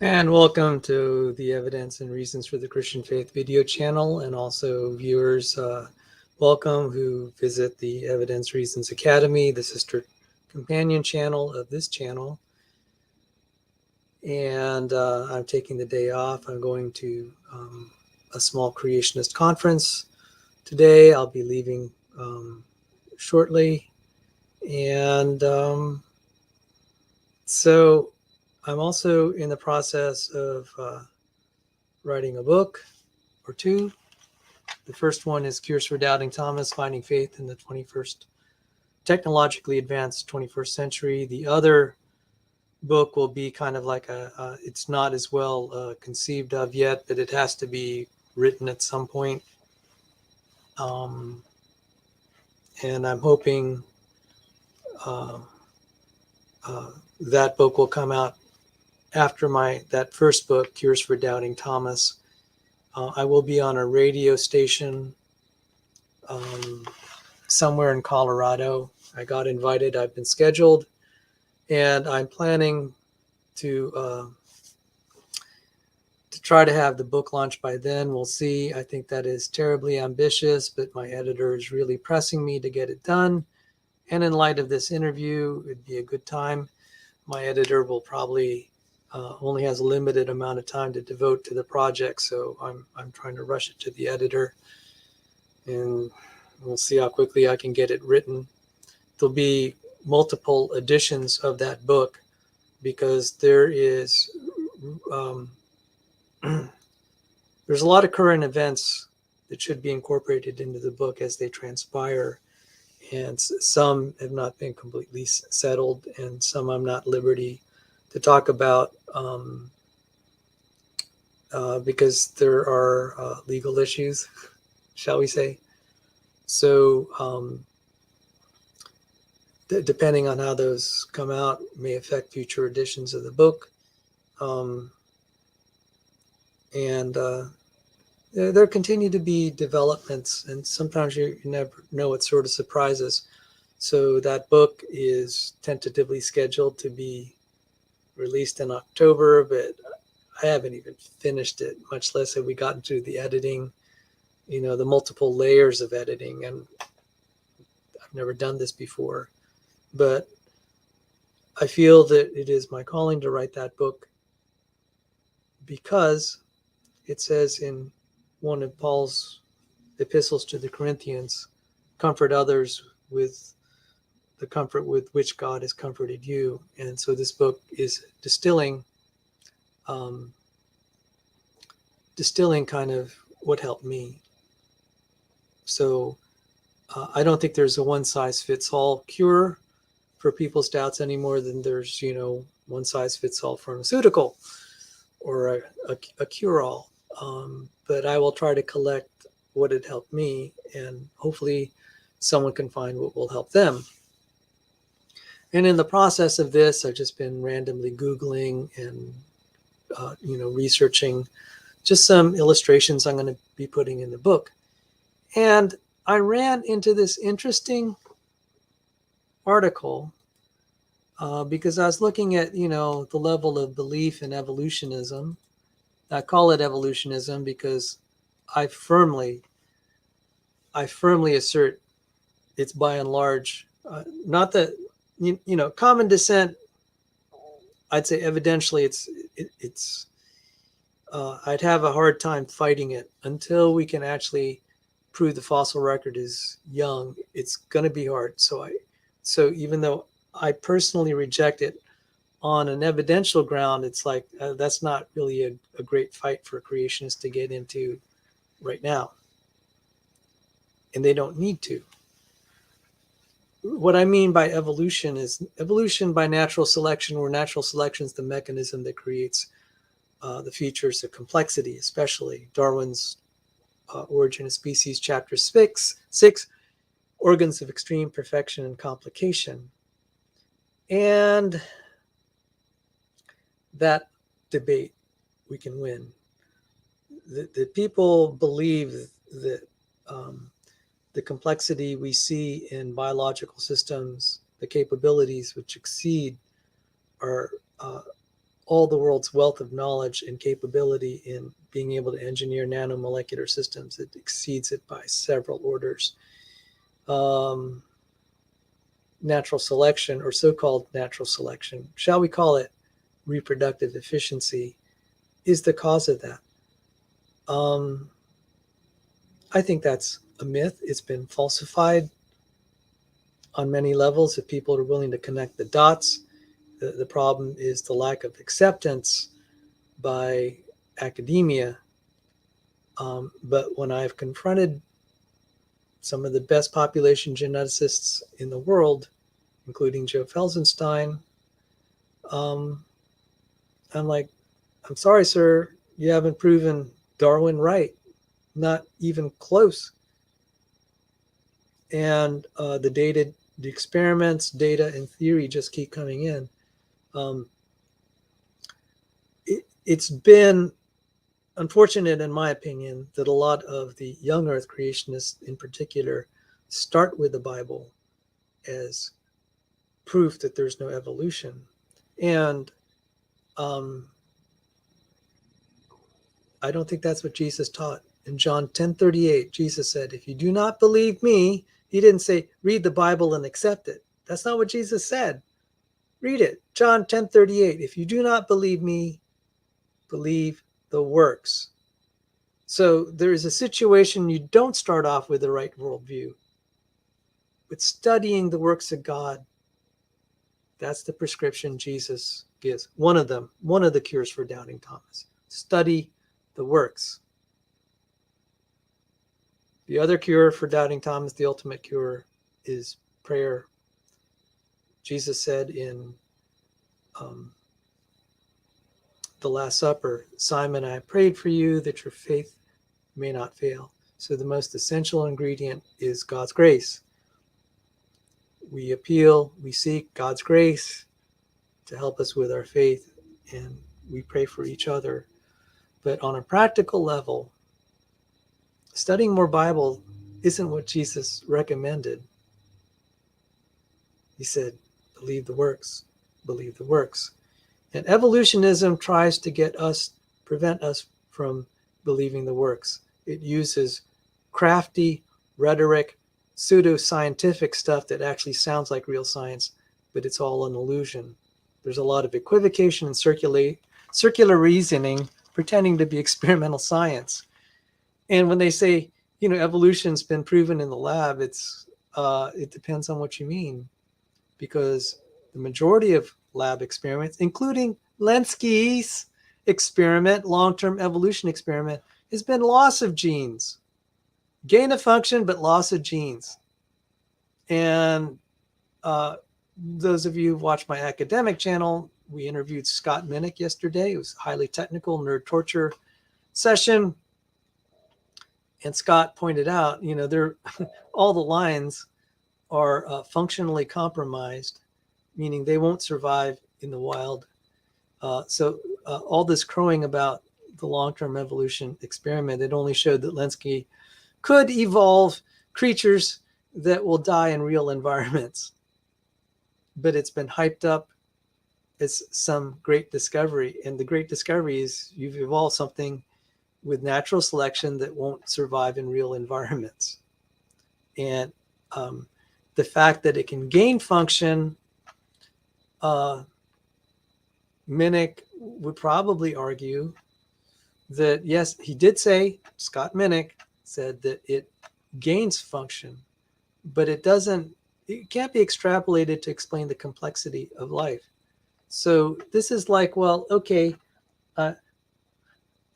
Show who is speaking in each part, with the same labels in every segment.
Speaker 1: And welcome to the Evidence and Reasons for the Christian Faith video channel, and also viewers, welcome who visit the Evidence Reasons Academy, the sister companion channel of this channel. And I'm taking the day off. I'm going to a small creationist conference today. I'll be leaving shortly. And so I'm also in the process of writing a book or two. The first one is Cures for Doubting Thomas, Finding Faith in the 21st, Technologically Advanced 21st Century. The other book will be kind of like it's not as well conceived of yet, but it has to be written at some point. And I'm hoping that book will come out after that first book, Cures for Doubting Thomas. I will be on a radio station somewhere in Colorado. I got invited. I've been scheduled, and I'm planning to try to have the book launch by then. We'll see. I think that is terribly ambitious, but my editor is really pressing me to get it done. And in light of this interview, it'd be a good time. My editor will probably only has a limited amount of time to devote to the project, so I'm trying to rush it to the editor, and we'll see how quickly I can get it written. There'll be multiple editions of that book because there's a lot of current events that should be incorporated into the book as they transpire, and some have not been completely settled, and some I'm not at liberty to talk about because there are legal issues, shall we say. So depending on how those come out may affect future editions of the book. And there continue to be developments, and sometimes you never know what sort of surprises. So that book is tentatively scheduled to be released in October, but I haven't even finished it, much less have we gotten to the editing, the multiple layers of editing, and I've never done this before. But I feel that it is my calling to write that book because it says in one of Paul's epistles to the Corinthians, comfort others with the comfort with which God has comforted you. And so this book is distilling kind of what helped me. So I don't think there's a one-size-fits-all cure for people's doubts any more than there's, one-size-fits-all pharmaceutical or a cure-all. But I will try to collect what had helped me, and hopefully someone can find what will help them. And in the process of this, I've just been randomly Googling and, researching just some illustrations I'm going to be putting in the book. And I ran into this interesting article because I was looking at, the level of belief in evolutionism. I call it evolutionism because I firmly assert it's by and large, not that, common descent, I'd say evidentially it's I'd have a hard time fighting it until we can actually prove the fossil record is young. It's going to be hard. So even though I personally reject it on an evidential ground, it's like that's not really a great fight for creationists to get into right now. And they don't need to. What I mean by evolution is evolution by natural selection, where natural selection is the mechanism that creates the features of complexity, especially Darwin's Origin of Species, chapter 6, Organs of Extreme Perfection and Complication. And that debate we can win. The people believe that the complexity we see in biological systems, the capabilities which exceed our all the world's wealth of knowledge and capability in being able to engineer nanomolecular systems. It exceeds it by several orders. Natural selection, or so-called natural selection, shall we call it reproductive efficiency, is the cause of that. I think that's a myth. It's been falsified on many levels if people are willing to connect the dots. The problem is the lack of acceptance by academia. But when I've confronted some of the best population geneticists in the world, including Joe Felsenstein, I'm like, I'm sorry, sir, you haven't proven Darwin right, not even close. And the data, the experiments, data, and theory just keep coming in. It's been unfortunate, in my opinion, that a lot of the young Earth creationists in particular start with the Bible as proof that there's no evolution. And I don't think that's what Jesus taught. In John 10:38, Jesus said, if you do not believe me, he didn't say, read the Bible and accept it. That's not what Jesus said. Read it. John 10:38, if you do not believe me, believe the works. So there is a situation you don't start off with the right worldview. But studying the works of God, that's the prescription Jesus gives. One of them, one of the cures for doubting Thomas. Study the works. The other cure for doubting Thomas, the ultimate cure, is prayer. Jesus said in the Last Supper, Simon, I prayed for you that your faith may not fail. So the most essential ingredient is God's grace. We appeal, we seek God's grace to help us with our faith, and we pray for each other. But on a practical level, studying more Bible isn't what Jesus recommended. He said, believe the works, believe the works. And evolutionism tries to prevent us from believing the works. It uses crafty rhetoric, pseudo-scientific stuff that actually sounds like real science, but it's all an illusion. There's a lot of equivocation and circular reasoning pretending to be experimental science. And when they say, evolution's been proven in the lab, it depends on what you mean, because the majority of lab experiments, including Lenski's experiment, long-term evolution experiment, has been loss of genes. Gain of function, but loss of genes. And those of you who've watched my academic channel, we interviewed Scott Minnick yesterday. It was a highly technical nerd torture session. And Scott pointed out, all the lines are functionally compromised, meaning they won't survive in the wild. So all this crowing about the long-term evolution experiment, it only showed that Lenski could evolve creatures that will die in real environments. But it's been hyped up as some great discovery. And the great discovery is you've evolved something with natural selection that won't survive in real environments. And the fact that it can gain function, Minnick would probably argue that, yes, he did say, Scott Minnick said that it gains function, but it can't be extrapolated to explain the complexity of life. So this is like, well, okay, I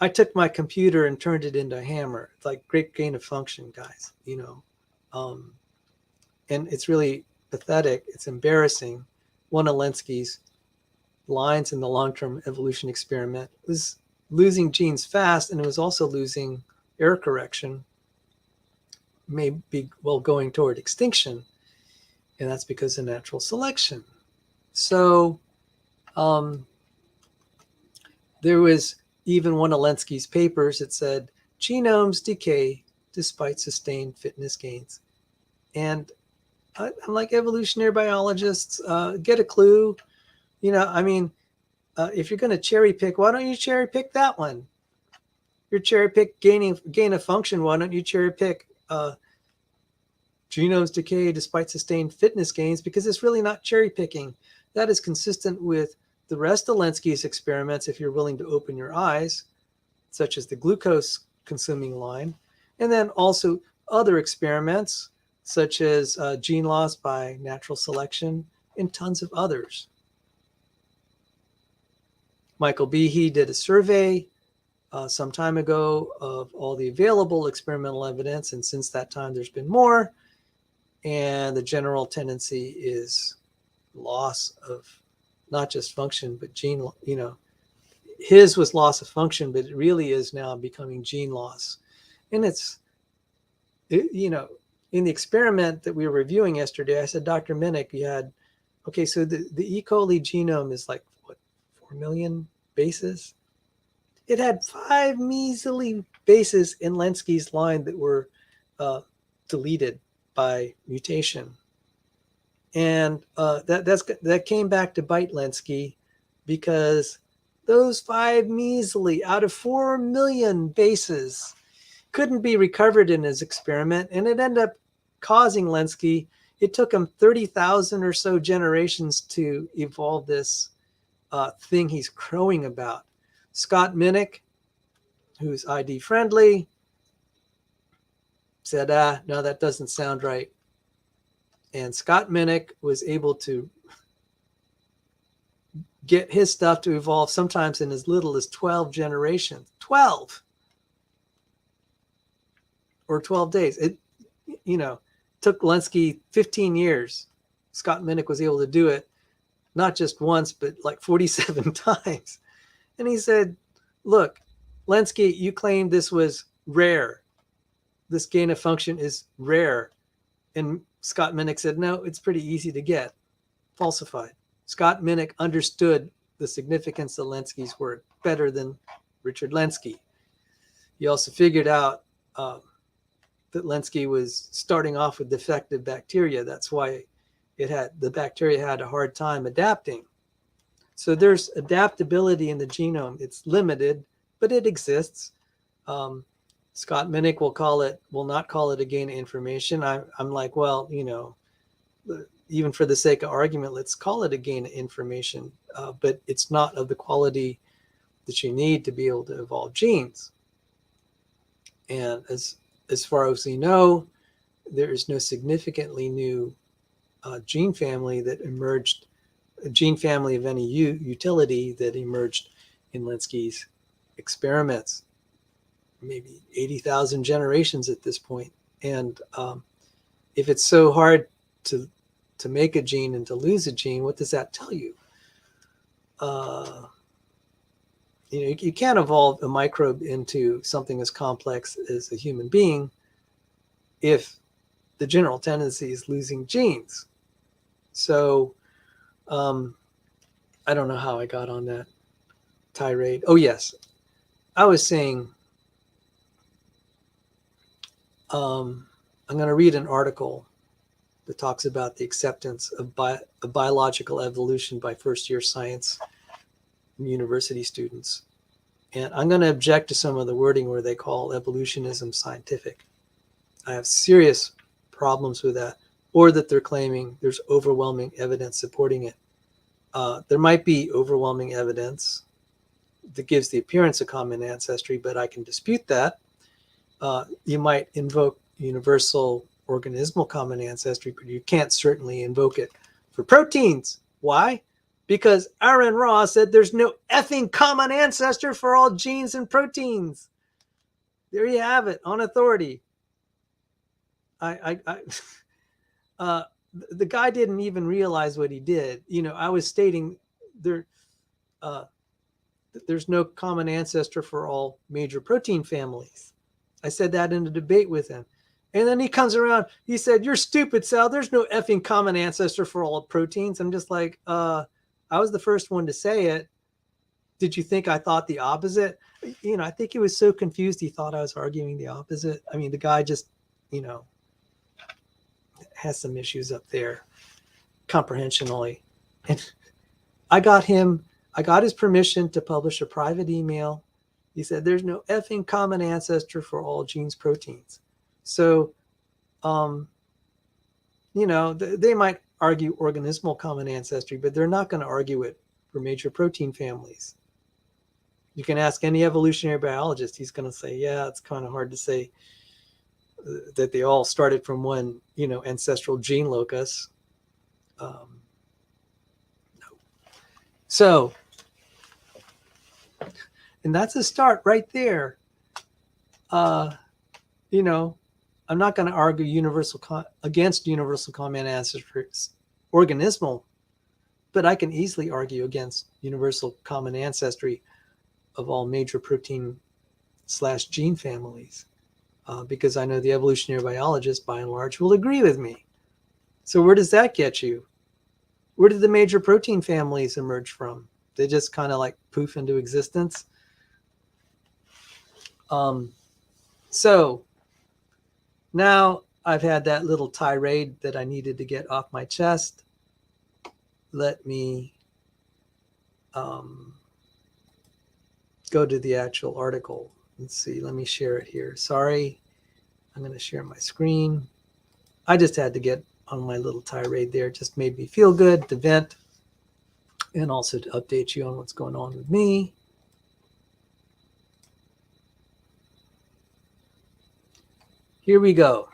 Speaker 1: took my computer and turned it into a hammer. It's like great gain of function, guys, and it's really pathetic. It's embarrassing. One of Lenski's lines in the long-term evolution experiment was losing genes fast, and it was also losing error correction, maybe going toward extinction, and that's because of natural selection. So there was even one of Lenski's papers that said genomes decay despite sustained fitness gains. And I'm like, evolutionary biologists, get a clue. if you're going to cherry pick, why don't you cherry pick that one? You're cherry pick gain of function. Why don't you cherry pick genomes decay despite sustained fitness gains? Because it's really not cherry picking. That is consistent with the rest of Lenski's experiments if you're willing to open your eyes, such as the glucose consuming line, and then also other experiments such as gene loss by natural selection and tons of others. Michael Behe did a survey some time ago of all the available experimental evidence, and since that time there's been more, and the general tendency is loss of not just function but gene, his was loss of function, but it really is now becoming gene loss. And in the experiment that we were reviewing yesterday, I said, Dr. Minnick, so the E. coli genome is like, what, 4 million bases? It had 5 measly bases in Lenski's line that were deleted by mutation. And that came back to bite Lenski, because those 5 measly out of 4 million bases couldn't be recovered in his experiment, and it ended up causing Lenski. It took him 30,000 or so generations to evolve this thing he's crowing about. Scott Minnick, who's ID friendly, said, no, that doesn't sound right. And Scott Minnick was able to get his stuff to evolve sometimes in as little as 12 generations. 12! Or 12 days. It, took Lenski 15 years. Scott Minnick was able to do it, not just once, but like 47 times. And he said, look, Lenski, you claimed this was rare. This gain of function is rare. And Scott Minnick said, no, it's pretty easy to get. Falsified. Scott Minnick understood the significance of Lenski's work better than Richard Lenski. He also figured out that Lenski was starting off with defective bacteria. That's why the bacteria had a hard time adapting. So there's adaptability in the genome. It's limited, but it exists. Scott Minnick will not call it a gain of information. I'm like, well, even for the sake of argument, let's call it a gain of information, but it's not of the quality that you need to be able to evolve genes. And as far as we know, there is no significantly new gene family that emerged, a gene family of any utility that emerged in Lenski's experiments. Maybe 80,000 generations at this point. And if it's so hard to make a gene and to lose a gene, what does that tell you? You can't evolve a microbe into something as complex as a human being if the general tendency is losing genes. So I don't know how I got on that tirade. Oh, yes. I was saying, I'm going to read an article that talks about the acceptance of biological evolution by first-year science university students. And I'm going to object to some of the wording where they call evolutionism scientific. I have serious problems with that, or that they're claiming there's overwhelming evidence supporting it. There might be overwhelming evidence that gives the appearance of common ancestry, but I can dispute that. You might invoke universal organismal common ancestry, but you can't certainly invoke it for proteins. Why? Because Aaron Ross said there's no effing common ancestor for all genes and proteins. There you have it, on authority. The guy didn't even realize what he did. I was stating there's no common ancestor for all major protein families. I said that in a debate with him. And then he comes around, he said, you're stupid, Sal. There's no effing common ancestor for all proteins. I'm just like, I was the first one to say it. Did you think I thought the opposite? I think he was so confused he thought I was arguing the opposite. I mean, the guy just, has some issues up there comprehensionally. And I got him I got his permission to publish a private email. He said, there's no effing common ancestor for all genes, proteins. So, they might argue organismal common ancestry, but they're not going to argue it for major protein families. You can ask any evolutionary biologist. He's going to say, yeah, it's kind of hard to say that they all started from one, ancestral gene locus. No. So, and that's a start right there. I'm not going to argue against universal common ancestry organismal, but I can easily argue against universal common ancestry of all major protein/gene families, because I know the evolutionary biologists, by and large, will agree with me. So where does that get you? Where did the major protein families emerge from? They just kind of like poof into existence. So now I've had that little tirade that I needed to get off my chest. Let me go to the actual article. Let's see. Let me share it here. Sorry. I'm going to share my screen. I just had to get on my little tirade there. It just made me feel good to vent and also to update you on what's going on with me. Here we go.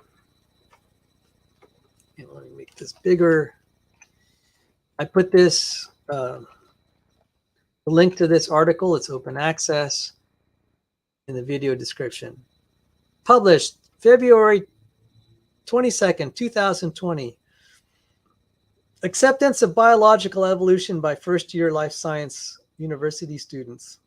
Speaker 1: And let me make this bigger. I put this, the link to this article, it's open access, in the video description. Published February 22nd, 2020. Acceptance of biological evolution by first-year life science university students.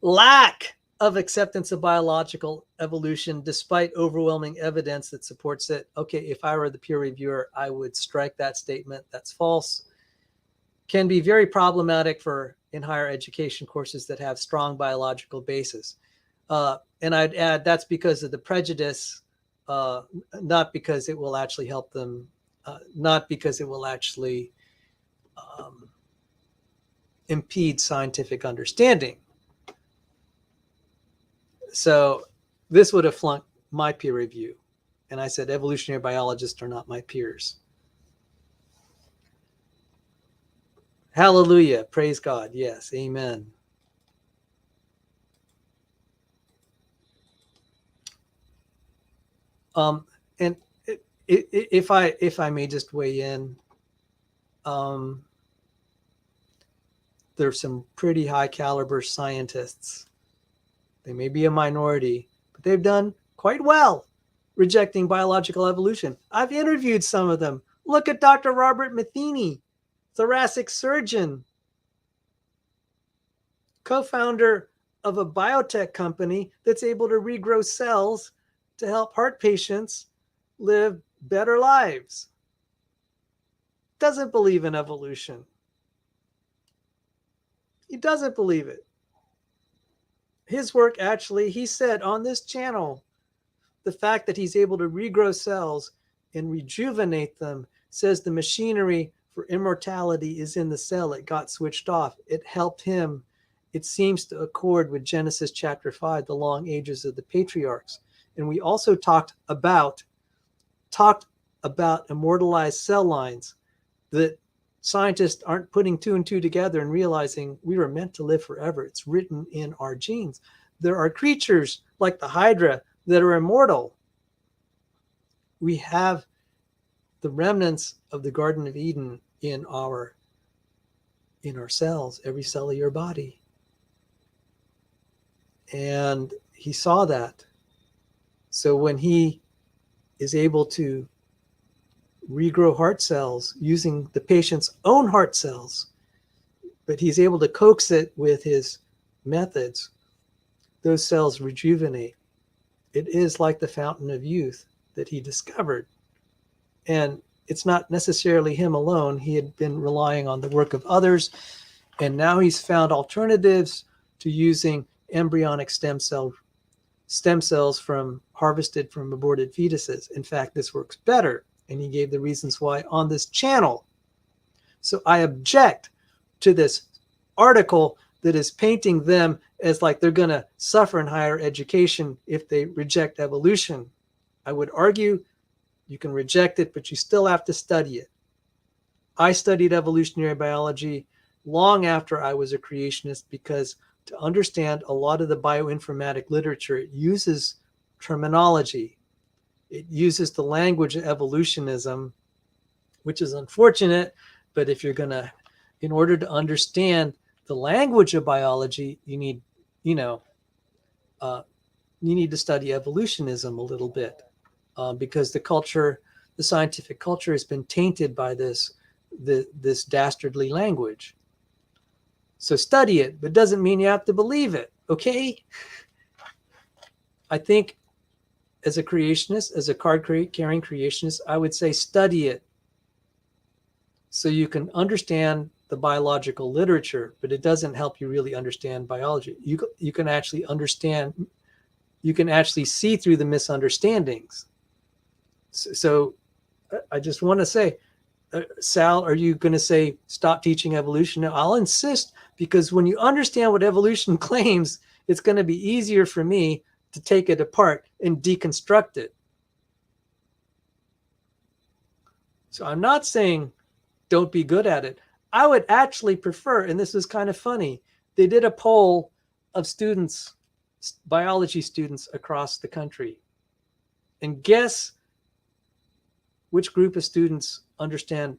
Speaker 1: Lack of acceptance of biological evolution despite overwhelming evidence that supports it. Okay, if I were the peer reviewer, I would strike that statement. That's false. Can be very problematic in higher education courses that have strong biological basis. And I'd add that's because of the prejudice, not because it will actually help them, not because it will actually impede scientific understanding. So this would have flunked my peer review. And I said, evolutionary biologists are not my peers. Hallelujah. Praise God. Yes. Amen. And if I may just weigh in, there's some pretty high caliber scientists. They may be a minority, but they've done quite well rejecting biological evolution. I've interviewed some of them. Look at Dr. Robert Matheny, thoracic surgeon, co-founder of a biotech company that's able to regrow cells to help heart patients live better lives. Doesn't believe in evolution. He doesn't believe it. His work actually, he said on this channel, the fact that he's able to regrow cells and rejuvenate them says the machinery for immortality is in the cell. It got switched off. It helped him. It seems to accord with Genesis chapter 5, the long ages of the patriarchs. And we also talked about immortalized cell lines, that scientists aren't putting two and two together and realizing we were meant to live forever. It's written in our genes. There are creatures like the Hydra that are immortal. We have the remnants of the Garden of Eden in our cells, every cell of your body. And he saw that. So when he is able to regrow heart cells using the patient's own heart cells, but he's able to coax it with his methods, those cells rejuvenate. It is like the fountain of youth that he discovered. And it's not necessarily him alone. He had been relying on the work of others, and now he's found alternatives to using embryonic stem cells harvested from aborted fetuses. In fact, this works better, and he gave the reasons why on this channel. So I object to this article that is painting them as like they're going to suffer in higher education if they reject evolution. I would argue you can reject it, but you still have to study it. I studied evolutionary biology long after I was a creationist because to understand a lot of the bioinformatic literature, it uses terminology. It uses the language of evolutionism, which is unfortunate, but if you're going to, in order to understand the language of biology, you need, you know, you need to study evolutionism a little bit because the culture, the scientific culture has been tainted by this dastardly language. So study it, but doesn't mean you have to believe it, okay? I think as a creationist, as a card-carrying creationist, I would say study it so you can understand the biological literature, but it doesn't help you really understand biology. You can actually understand, you can actually see through the misunderstandings. So I just want to say, Sal, are you going to say stop teaching evolution? No, I'll insist, because when you understand what evolution claims, it's going to be easier for me to take it apart and deconstruct it. So I'm not saying don't be good at it. I would actually prefer, and this is kind of funny, they did a poll of students, biology students across the country. And guess which group of students understood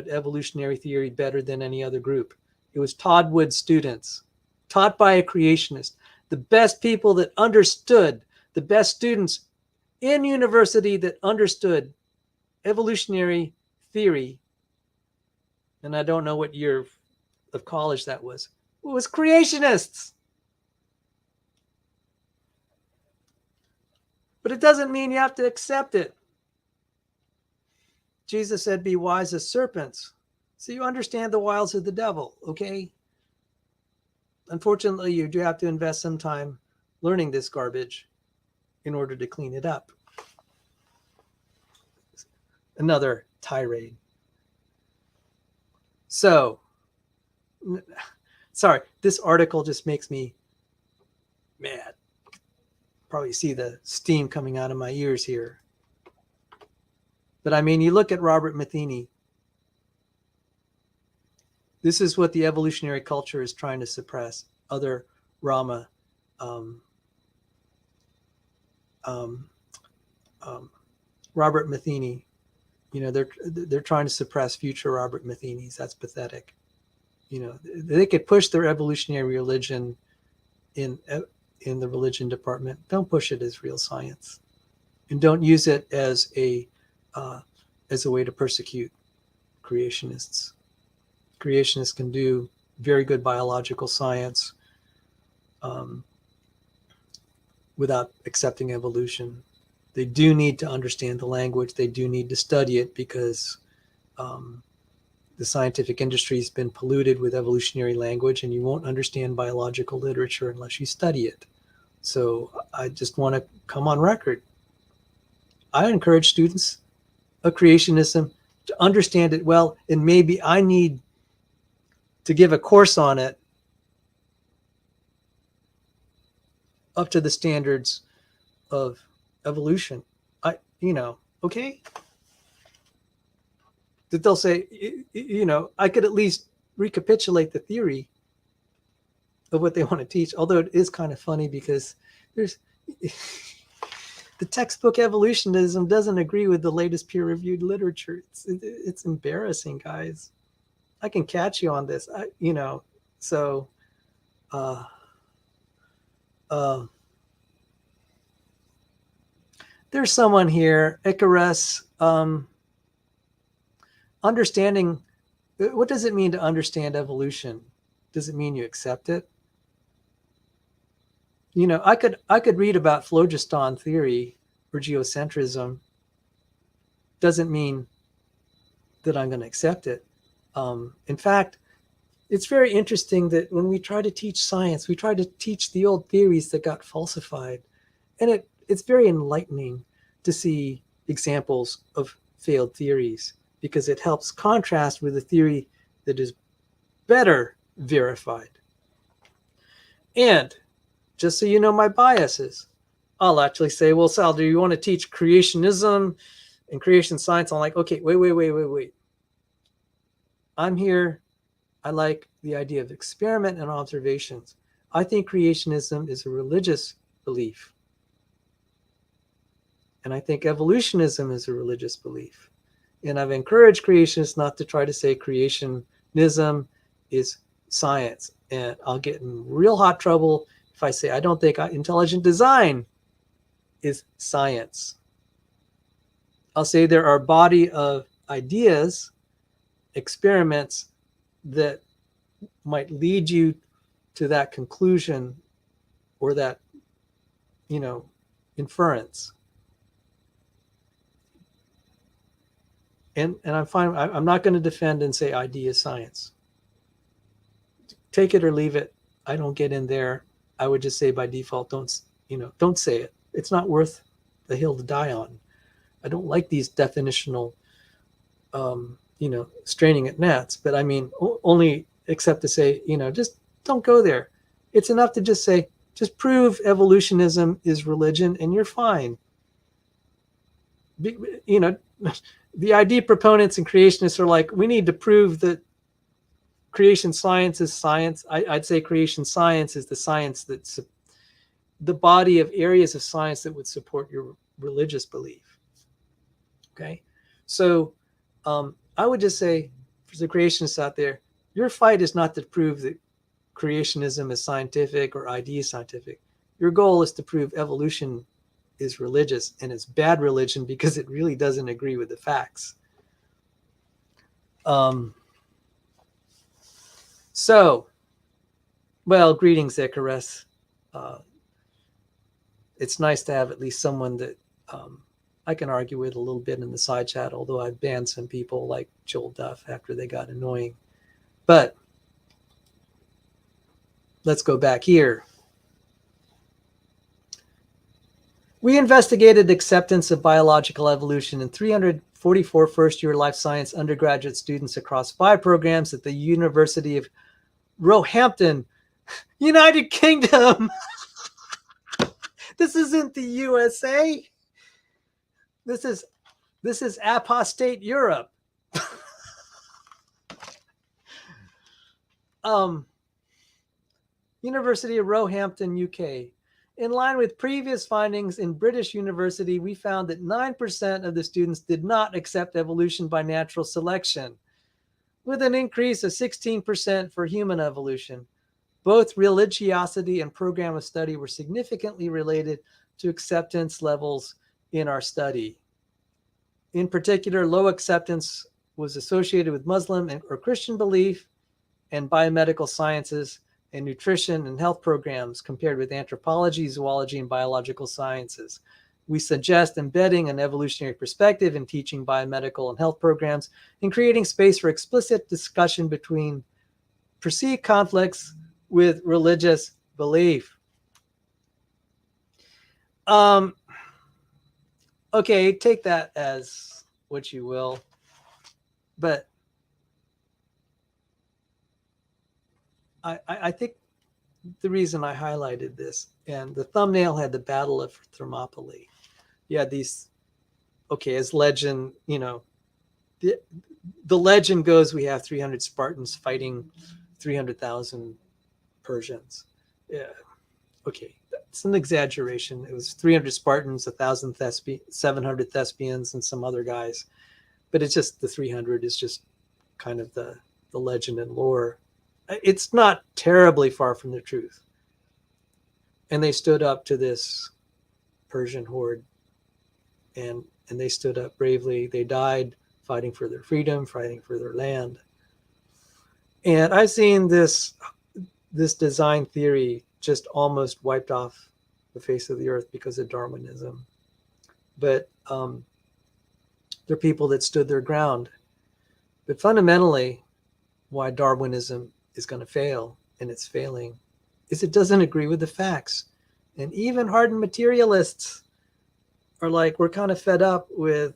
Speaker 1: evolutionary theory better than any other group? It was Todd Wood students, taught by a creationist. The best people that understood, the best students in university that understood evolutionary theory, and I don't know what year of college that was, it was creationists. But it doesn't mean you have to accept it. Jesus said, be wise as serpents. So you understand the wiles of the devil, okay? Unfortunately, you do have to invest some time learning this garbage in order to clean it up. Another tirade. So, sorry, this article just makes me mad. Probably see the steam coming out of my ears here. But I mean, you look at Robert Matheny. This is what the evolutionary culture is trying to suppress. Other Rama, Robert Matheny. You know, they're trying to suppress future Robert Matheny's. That's pathetic. You know, they could push their evolutionary religion in the religion department. Don't push it as real science, and don't use it as a way to persecute creationists. Creationists can do very good biological science without accepting evolution. They do need to understand the language. They do need to study it because the scientific industry has been polluted with evolutionary language, and you won't understand biological literature unless you study it. So I just want to come on record. I encourage students of creationism to understand it well, and maybe I need to give a course on it up to the standards of evolution. Okay? That they'll say, I could at least recapitulate the theory of what they want to teach. Although it is kind of funny because there's the textbook evolutionism doesn't agree with the latest peer-reviewed literature. It's embarrassing, guys. I can catch you on this. There's someone here, Icarus, understanding. What does it mean to understand evolution? Does it mean you accept it? I could read about phlogiston theory or geocentrism. Doesn't mean that I'm going to accept it. In fact, it's very interesting that when we try to teach science, we try to teach the old theories that got falsified. And it's very enlightening to see examples of failed theories because it helps contrast with a theory that is better verified. And just so you know my biases, I'll actually say, well, Sal, do you want to teach creationism and creation science? I'm like, okay, wait. I'm here. I like the idea of experiment and observations. I think creationism is a religious belief. And I think evolutionism is a religious belief. And I've encouraged creationists not to try to say creationism is science. And I'll get in real hot trouble if I say I don't think intelligent design is science. I'll say there are a body of ideas, experiments that might lead you to that conclusion or that, inference. And I'm fine. I'm not going to defend and say ID is science. Take it or leave it. I don't get in there. I would just say by default, don't say it. It's not worth the hill to die on. I don't like these definitional, straining at gnats. But I mean, only except to say, just don't go there. It's enough to just say, just prove evolutionism is religion, and you're fine. The ID proponents and creationists are like, we need to prove that creation science is science. I'd say creation science is the science that's the body of areas of science that would support your religious belief. Okay, so I would just say for the creationists out there, your fight is not to prove that creationism is scientific or ID is scientific. Your goal is to prove evolution is religious, and it's bad religion because it really doesn't agree with the facts. Greetings, Icarus. It's nice to have at least someone that I can argue with a little bit in the side chat, although I've banned some people like Joel Duff after they got annoying. But let's go back here. We investigated acceptance of biological evolution in 344 first-year life science undergraduate students across 5 programs at the University of Roehampton, United Kingdom. This isn't the USA. This is apostate Europe. University of Roehampton, UK. In line with previous findings in British University, we found that 9% of the students did not accept evolution by natural selection, with an increase of 16% for human evolution. Both religiosity and program of study were significantly related to acceptance levels in our study. In particular, low acceptance was associated with Muslim or Christian belief and biomedical sciences and nutrition and health programs compared with anthropology, zoology, and biological sciences. We suggest embedding an evolutionary perspective in teaching biomedical and health programs and creating space for explicit discussion between perceived conflicts with religious belief. Okay, take that as what you will, but I think the reason I highlighted this, and the thumbnail had the Battle of Thermopylae. You had these, as legend, the legend goes, we have 300 Spartans fighting 300,000 Persians. Yeah, okay, that's an exaggeration. It was 300 Spartans, 1,000 700 Thespians, and some other guys. But it's just the 300 is just kind of the legend and lore. It's not terribly far from the truth. And they stood up to this Persian horde, and they stood up bravely. They died fighting for their freedom, fighting for their land. And I've seen this design theory just almost wiped off the face of the earth because of Darwinism. But there are people that stood their ground. But fundamentally, why Darwinism is going to fail, and it's failing, is it doesn't agree with the facts. And even hardened materialists are like, we're kind of fed up with,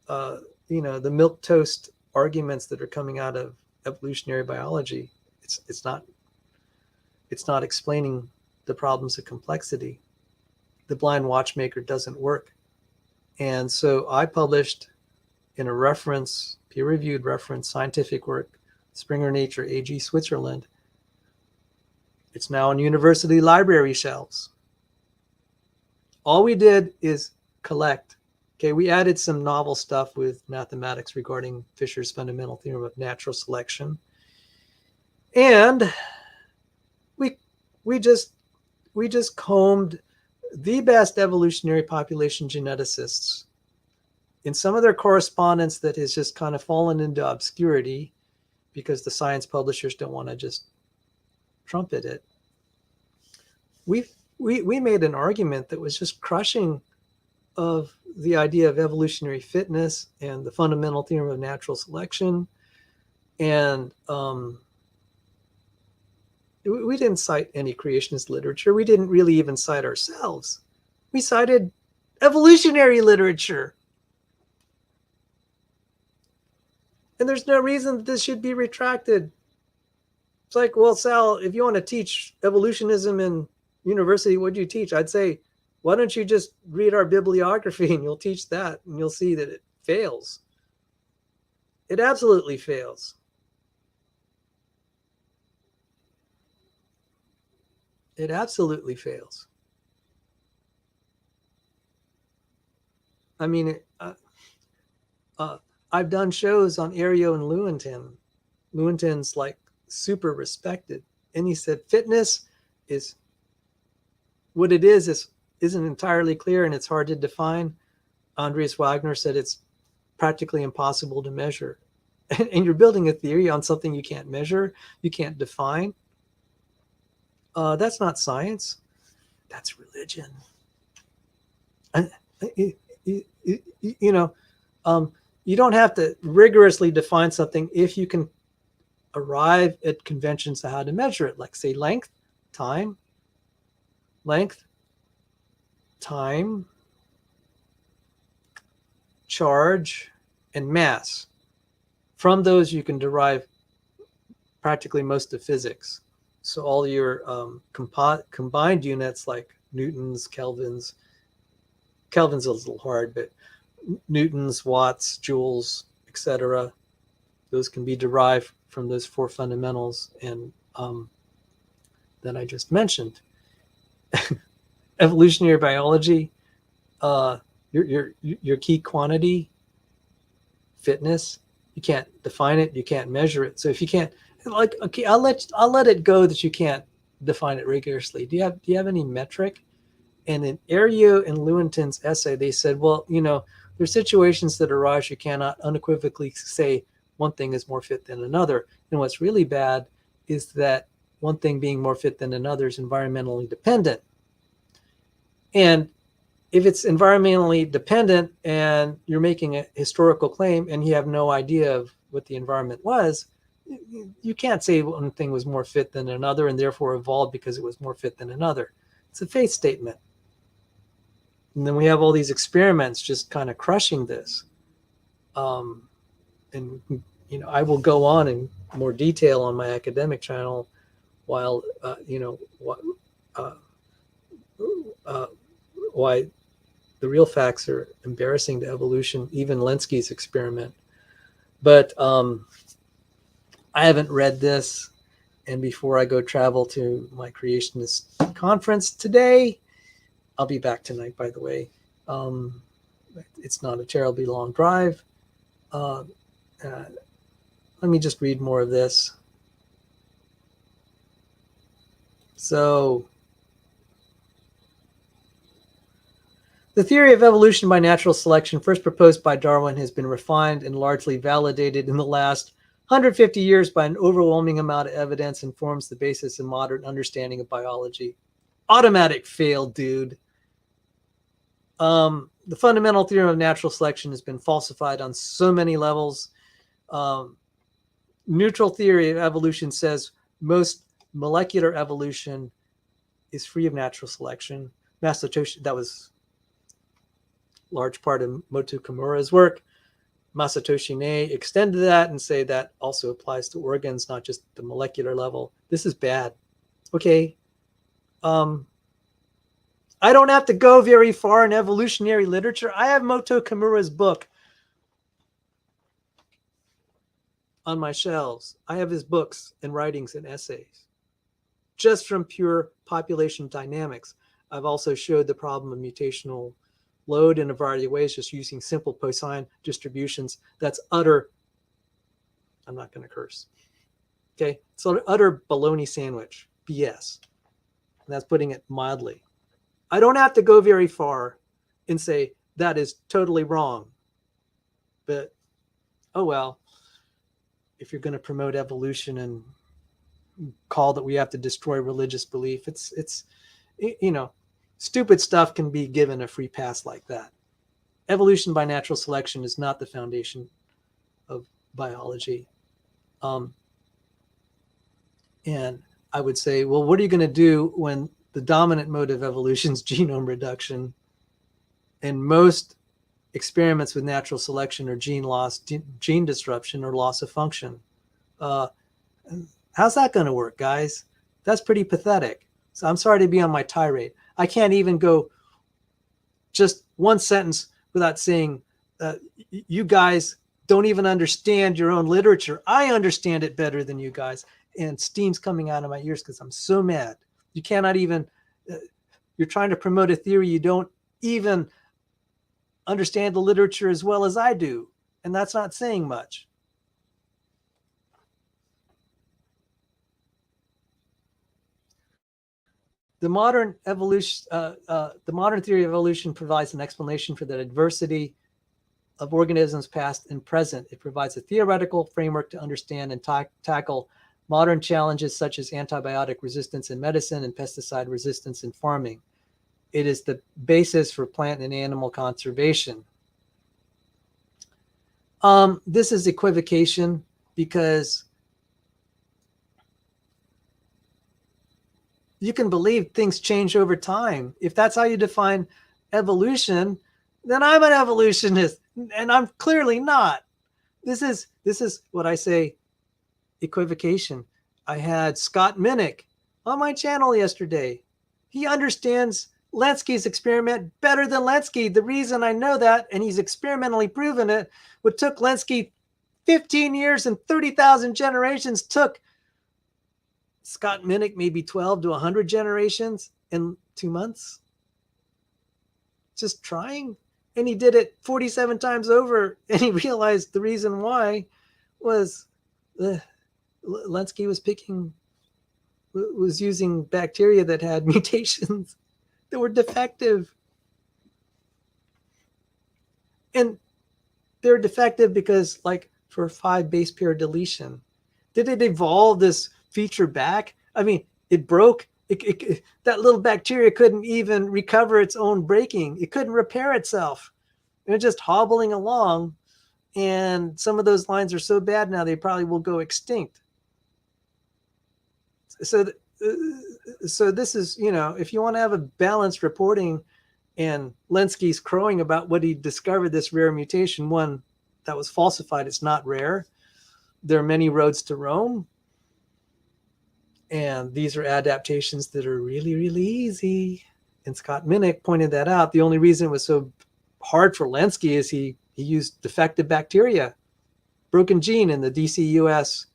Speaker 1: the milquetoast arguments that are coming out of evolutionary biology. It's not explaining the problems of complexity. The blind watchmaker doesn't work. And so I published in a reference, peer-reviewed reference, scientific work, Springer Nature, AG, Switzerland. It's now on university library shelves. All we did is collect. Okay, we added some novel stuff with mathematics regarding Fisher's fundamental theorem of natural selection. And we just combed the best evolutionary population geneticists in some of their correspondence that has just kind of fallen into obscurity because the science publishers don't want to just trumpet it. We made an argument that was just crushing of the idea of evolutionary fitness and the fundamental theorem of natural selection. And we didn't cite any creationist literature. We didn't really even cite ourselves. We cited evolutionary literature. And there's no reason that this should be retracted. It's like, well, Sal, if you want to teach evolutionism in university, what do you teach? I'd say, why don't you just read our bibliography and you'll teach that and you'll see that it fails. It absolutely fails. It absolutely fails. I mean, I've done shows on Aereo and Lewontin. Lewontin's like super respected. And he said, fitness is what it isn't entirely clear and it's hard to define. Andreas Wagner said it's practically impossible to measure. And you're building a theory on something you can't measure, you can't define. That's not science. That's religion. You know, you don't have to rigorously define something if you can arrive at conventions of how to measure it, like say length, time, charge, and mass. From those, you can derive practically most of physics. So all your combined units like newtons, kelvins a little hard, but newtons, watts, joules, etc. Those can be derived from those four fundamentals and that I just mentioned. Evolutionary biology, your key quantity, fitness, you can't define it, you can't measure it. So if you can't, like, okay, I'll let it go that you can't define it rigorously. Do you have any metric? And in Aereo and Lewontin's essay, they said, well, you know, there's situations that arise you cannot unequivocally say one thing is more fit than another. And what's really bad is that one thing being more fit than another is environmentally dependent. And if it's environmentally dependent and you're making a historical claim and you have no idea of what the environment was, you can't say one thing was more fit than another and therefore evolved because it was more fit than another. It's a faith statement. And then we have all these experiments just kind of crushing this. And, you know, I will go on in more detail on my academic channel while, why the real facts are embarrassing to evolution, even Lenski's experiment. But I haven't read this. And before I go travel to my creationist conference today, I'll be back tonight, by the way. It's not a terribly long drive. Let me just read more of this. So, the theory of evolution by natural selection, first proposed by Darwin, has been refined and largely validated in the last 150 years by an overwhelming amount of evidence and forms the basis of modern understanding of biology. Automatic fail, dude. The fundamental theorem of natural selection has been falsified on so many levels. Neutral theory of evolution says most molecular evolution is free of natural selection. That was large part of Motu Kimura's work. Masatoshi Ne extend to that and say that also applies to organs, not just the molecular level. This is bad. Okay. I don't have to go very far in evolutionary literature. I have Moto Kimura's book on my shelves. I have his books and writings and essays just from pure population dynamics. I've also showed the problem of mutational load in a variety of ways, just using simple Poisson distributions. That's utter, I'm not going to curse. Okay. So utter baloney sandwich, BS. And that's putting it mildly. I don't have to go very far and say that is totally wrong. But, oh well, if you're going to promote evolution and call that we have to destroy religious belief, it's stupid stuff can be given a free pass like that. Evolution by natural selection is not the foundation of biology. And I would say, well, what are you going to do when the dominant mode of evolution is genome reduction, and most experiments with natural selection are gene loss, gene disruption, or loss of function? How's that going to work, guys? That's pretty pathetic. So I'm sorry to be on my tirade. I can't even go just one sentence without saying, you guys don't even understand your own literature. I understand it better than you guys. And steam's coming out of my ears because I'm so mad. You cannot even, you're trying to promote a theory. You don't even understand the literature as well as I do. And that's not saying much. The modern theory of evolution provides an explanation for the diversity of organisms past and present. It provides a theoretical framework to understand and tackle modern challenges such as antibiotic resistance in medicine and pesticide resistance in farming. It is the basis for plant and animal conservation. This is equivocation because you can believe things change over time. If that's how you define evolution, then I'm an evolutionist, and I'm clearly not. This is what I say, equivocation. I had Scott Minnick on my channel yesterday. He understands Lenski's experiment better than Lenski. The reason I know that, and he's experimentally proven it, what took Lenski 15 years and 30,000 generations took Scott Minnick maybe 12 to 100 generations in 2 months. Just trying. And he did it 47 times over, and he realized the reason why was Lenski was using bacteria that had mutations that were defective. And they're defective because, like, for 5 base pair deletion, did it evolve this feature back? I mean, it broke. That little bacteria couldn't even recover its own breaking. It couldn't repair itself. It was just hobbling along. And some of those lines are so bad now, they probably will go extinct. So this is, if you want to have a balanced reporting, and Lenski's crowing about what he discovered, this rare mutation, one that was falsified. It's not rare. There are many roads to Rome. And these are adaptations that are really, really easy. And Scott Minnick pointed that out. The only reason it was so hard for Lenski is he used defective bacteria, broken gene in the DCUS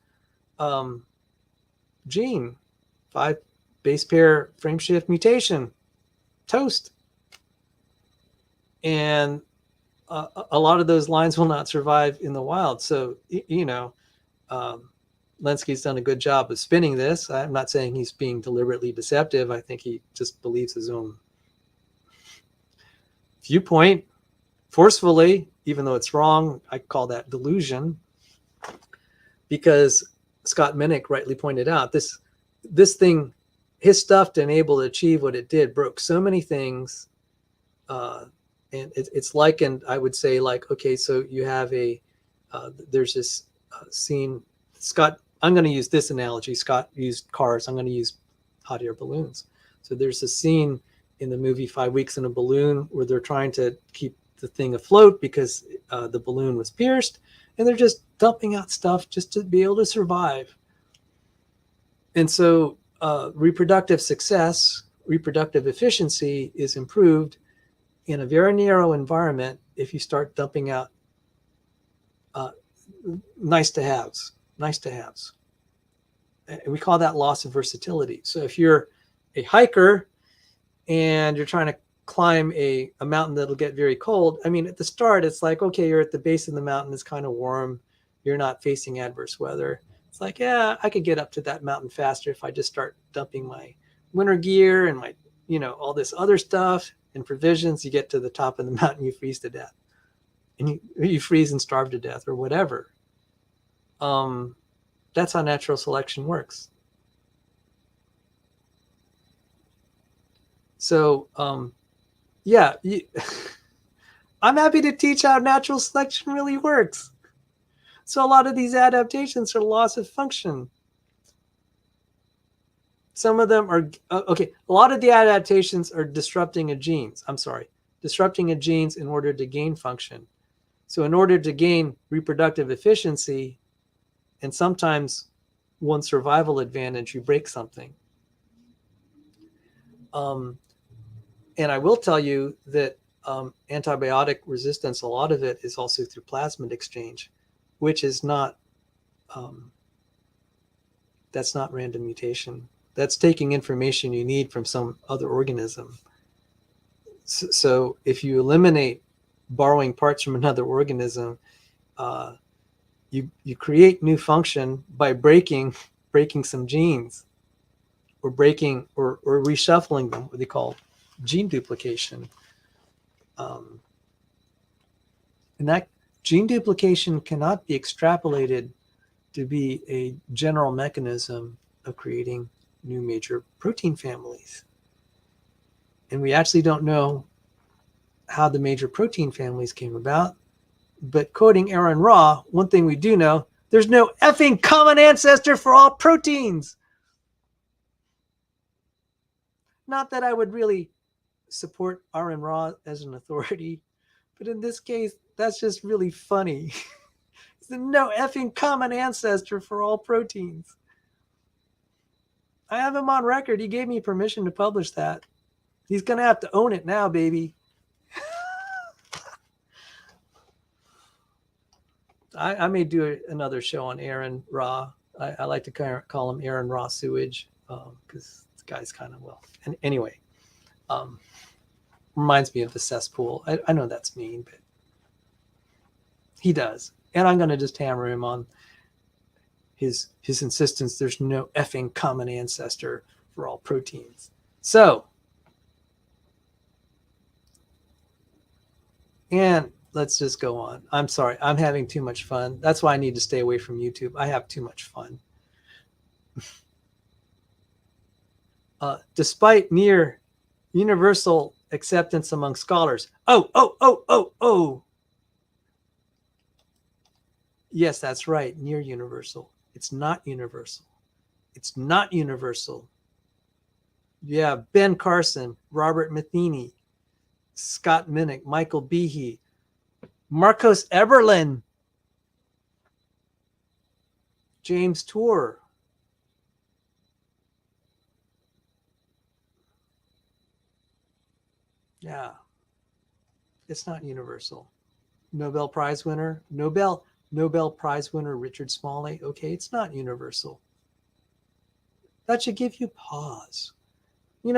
Speaker 1: gene, 5 base pair frameshift mutation, toast. And a lot of those lines will not survive in the wild. So, Lenski's done a good job of spinning this. I'm not saying he's being deliberately deceptive. I think he just believes his own viewpoint forcefully, even though it's wrong. I call that delusion, because Scott Minnick rightly pointed out this thing, his stuff, to enable to achieve what it did, broke so many things. And it's likened, I would say, like, okay, so you have there's this scene, Scott, I'm going to use this analogy. Scott used cars. I'm going to use hot air balloons. So there's a scene in the movie 5 Weeks in a Balloon where they're trying to keep the thing afloat because the balloon was pierced, and they're just dumping out stuff just to be able to survive. And so reproductive success, reproductive efficiency is improved in a very narrow environment if you start dumping out nice to haves. And we call that loss of versatility. So if you're a hiker and you're trying to climb a mountain that'll get very cold, I mean, at the start, it's like, okay, you're at the base of the mountain, it's kind of warm, you're not facing adverse weather. It's like, yeah, I could get up to that mountain faster if I just start dumping my winter gear and my, all this other stuff and provisions. You get to the top of the mountain, you freeze to death. And you freeze and starve to death or whatever. That's how natural selection works. So, yeah, I'm happy to teach how natural selection really works. So a lot of these adaptations are loss of function. Some of them are, okay, a lot of the adaptations are disrupting a genes in order to gain function. So in order to gain reproductive efficiency, and sometimes one survival advantage, you break something. And I will tell you that antibiotic resistance, a lot of it is also through plasmid exchange, which is not, that's not random mutation. That's taking information you need from some other organism. So if you eliminate borrowing parts from another organism, you create new function by breaking some genes, or breaking or reshuffling them, what they call gene duplication. And that gene duplication cannot be extrapolated to be a general mechanism of creating new major protein families. And we actually don't know how the major protein families came about. But quoting Aaron Ra, one thing we do know, there's no effing common ancestor for all proteins. Not that I would really support Aaron Ra as an authority, but in this case, that's just really funny. There's no effing common ancestor for all proteins. I have him on record. He gave me permission to publish that. He's going to have to own it now, baby. I may do another show on Aaron Ra. I like to call him Aaron Ra Sewage, because the guy's kind of, well. And anyway, reminds me of the cesspool. I know that's mean, but he does. And I'm going to just hammer him on his insistence there's no effing common ancestor for all proteins. So, and let's just go on. I'm sorry. I'm having too much fun. That's why I need to stay away from YouTube. I have too much fun. Despite near universal acceptance among scholars. Oh. Yes, that's right. Near universal. It's not universal. It's not universal. Yeah, Ben Carson, Robert Matheny, Scott Minnick, Michael Behe, Marcos Eberlin, James Tour. Yeah, it's not universal. Nobel Prize winner, Nobel Prize winner Richard Smalley. Okay, it's not universal. That should give you pause. I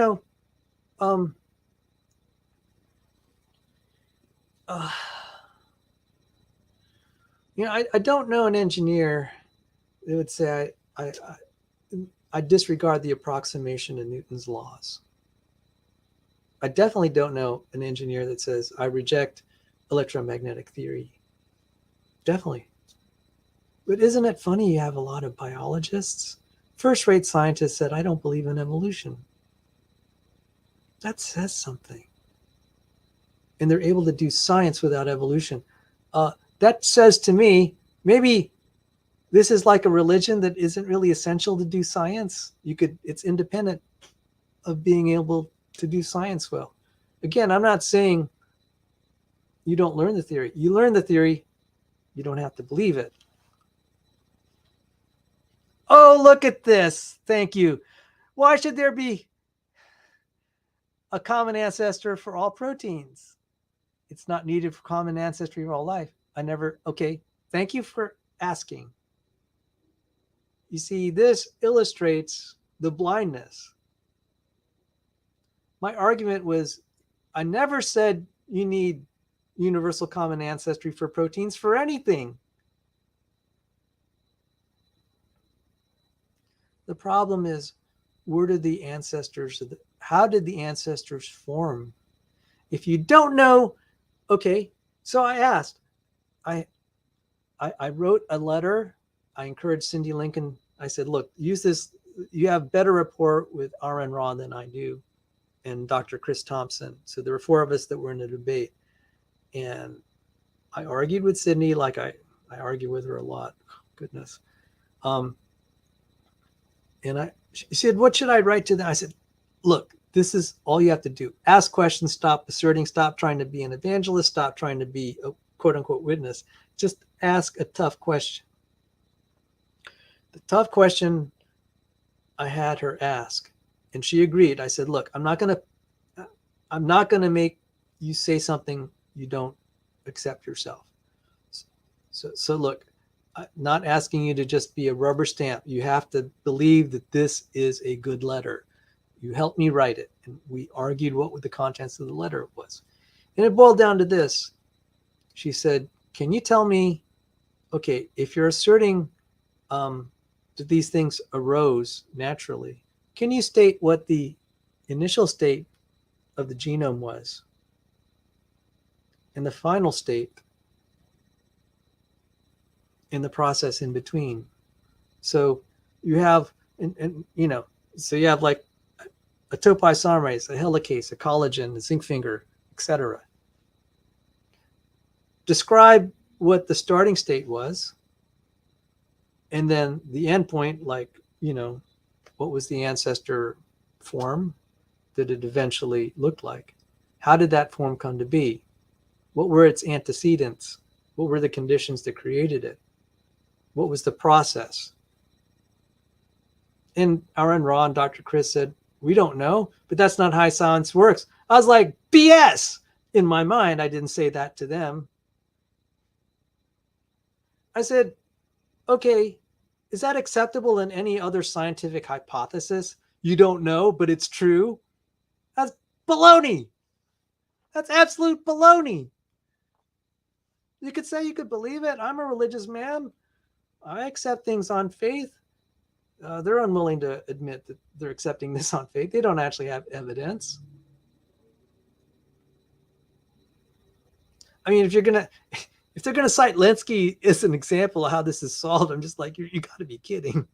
Speaker 1: don't know an engineer that would say I disregard the approximation of Newton's laws. I definitely don't know an engineer that says I reject electromagnetic theory. Definitely. But isn't it funny you have a lot of biologists, first-rate scientists said, I don't believe in evolution. That says something. And they're able to do science without evolution. That says to me, maybe this is like a religion that isn't really essential to do science. It's independent of being able to do science well. Again, I'm not saying, you don't learn the theory. You learn the theory, you don't have to believe it. Oh, look at this. Thank you. Why should there be a common ancestor for all proteins? It's not needed for common ancestry for all life. Okay, thank you for asking. You see, this illustrates the blindness. My argument was, I never said you need universal common ancestry for proteins for anything. The problem is, where did the ancestors, how did the ancestors form? If you don't know, okay, so I asked, I wrote a letter. I encouraged Cindy Lincoln. I said, look, use this. You have better rapport with R.N. Raw than I do, and Dr. Chris Thompson. So there were 4 of us that were in a debate. And I argued with Sydney like I argue with her a lot. Goodness. And she said, what should I write to them? I said, look, this is all you have to do. Ask questions, stop asserting, stop trying to be an evangelist, stop trying to be a quote unquote witness. Just ask a tough question. The tough question I had her ask, and she agreed. I said, look, I'm not going to make you say something you don't accept yourself. So look, I'm not asking you to just be a rubber stamp. You have to believe that this is a good letter. You helped me write it. And we argued what the contents of the letter was. And it boiled down to this. She said, can you tell me, okay, if you're asserting that these things arose naturally, can you state what the initial state of the genome was and the final state in the process in between? So you have, so you have like a topoisomerase, a helicase, a collagen, a zinc finger, etc. Describe what the starting state was, and then the endpoint, like, what was the ancestor form that it eventually looked like? How did that form come to be? What were its antecedents? What were the conditions that created it? What was the process? And R.N. Raw and Dr. Chris said, we don't know, but that's not how science works. I was like, BS! In my mind, I didn't say that to them. I said, okay, is that acceptable in any other scientific hypothesis? You don't know, but it's true? That's baloney. That's absolute baloney. You could say you could believe it. I'm a religious man. I accept things on faith. They're unwilling to admit that they're accepting this on faith. They don't actually have evidence. I mean, if they're gonna cite Lenski as an example of how this is solved, I'm just like, you got to be kidding.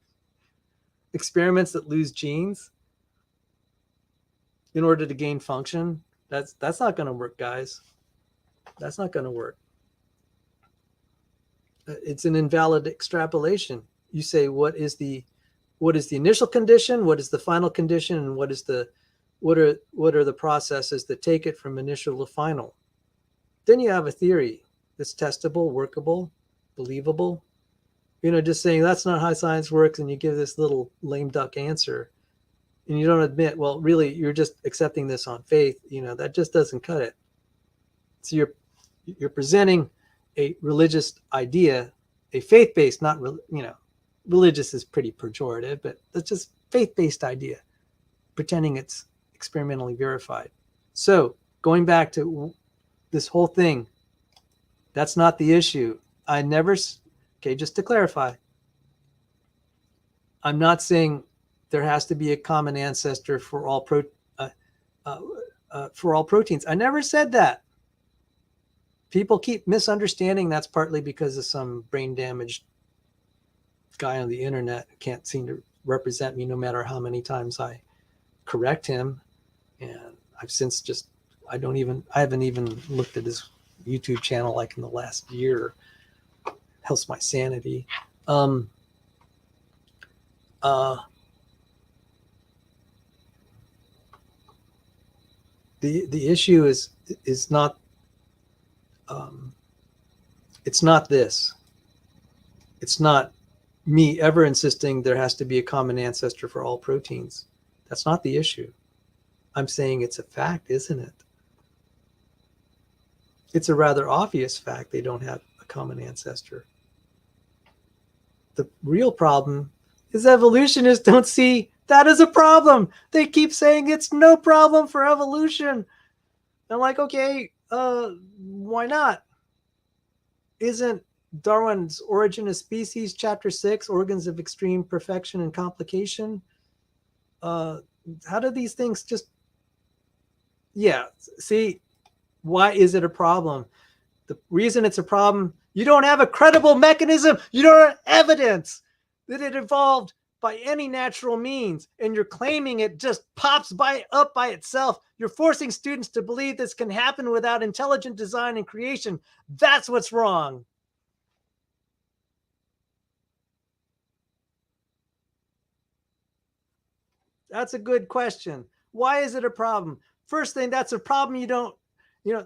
Speaker 1: Experiments that lose genes in order to gain function, that's not going to work, guys. That's not going to work. It's an invalid extrapolation. You say, what is the initial condition, what is the final condition, and what are the processes that take it from initial to final? Then you have a theory that's testable, workable, believable. Just saying that's not how science works, and you give this little lame duck answer, and you don't admit, well, really, you're just accepting this on faith. That just doesn't cut it. So you're presenting a religious idea, a faith-based, not religious is pretty pejorative, but that's just faith-based idea, pretending it's experimentally verified. So going back to this whole thing, that's not the issue. Okay, just to clarify, I'm not saying there has to be a common ancestor for all proteins. I never said that. People keep misunderstanding. That's partly because of some brain damaged guy on the internet who can't seem to represent me no matter how many times I correct him. And I haven't even looked at his YouTube channel like in the last year. Helps my sanity. The issue is not It's not this. It's not me ever insisting there has to be a common ancestor for all proteins. That's not the issue. I'm saying it's a fact, isn't it? It's a rather obvious fact they don't have a common ancestor. The real problem is evolutionists don't see that as a problem. They keep saying it's no problem for evolution. I'm like, okay, why not? Isn't Darwin's Origin of Species, Chapter 6, Organs of Extreme Perfection and Complication? How do these things just... Yeah, see, why is it a problem? The reason it's a problem, you don't have a credible mechanism. You don't have evidence that it evolved by any natural means, and you're claiming it just pops up by itself. You're forcing students to believe this can happen without intelligent design and creation. That's what's wrong. That's a good question. Why is it a problem? First thing, that's a problem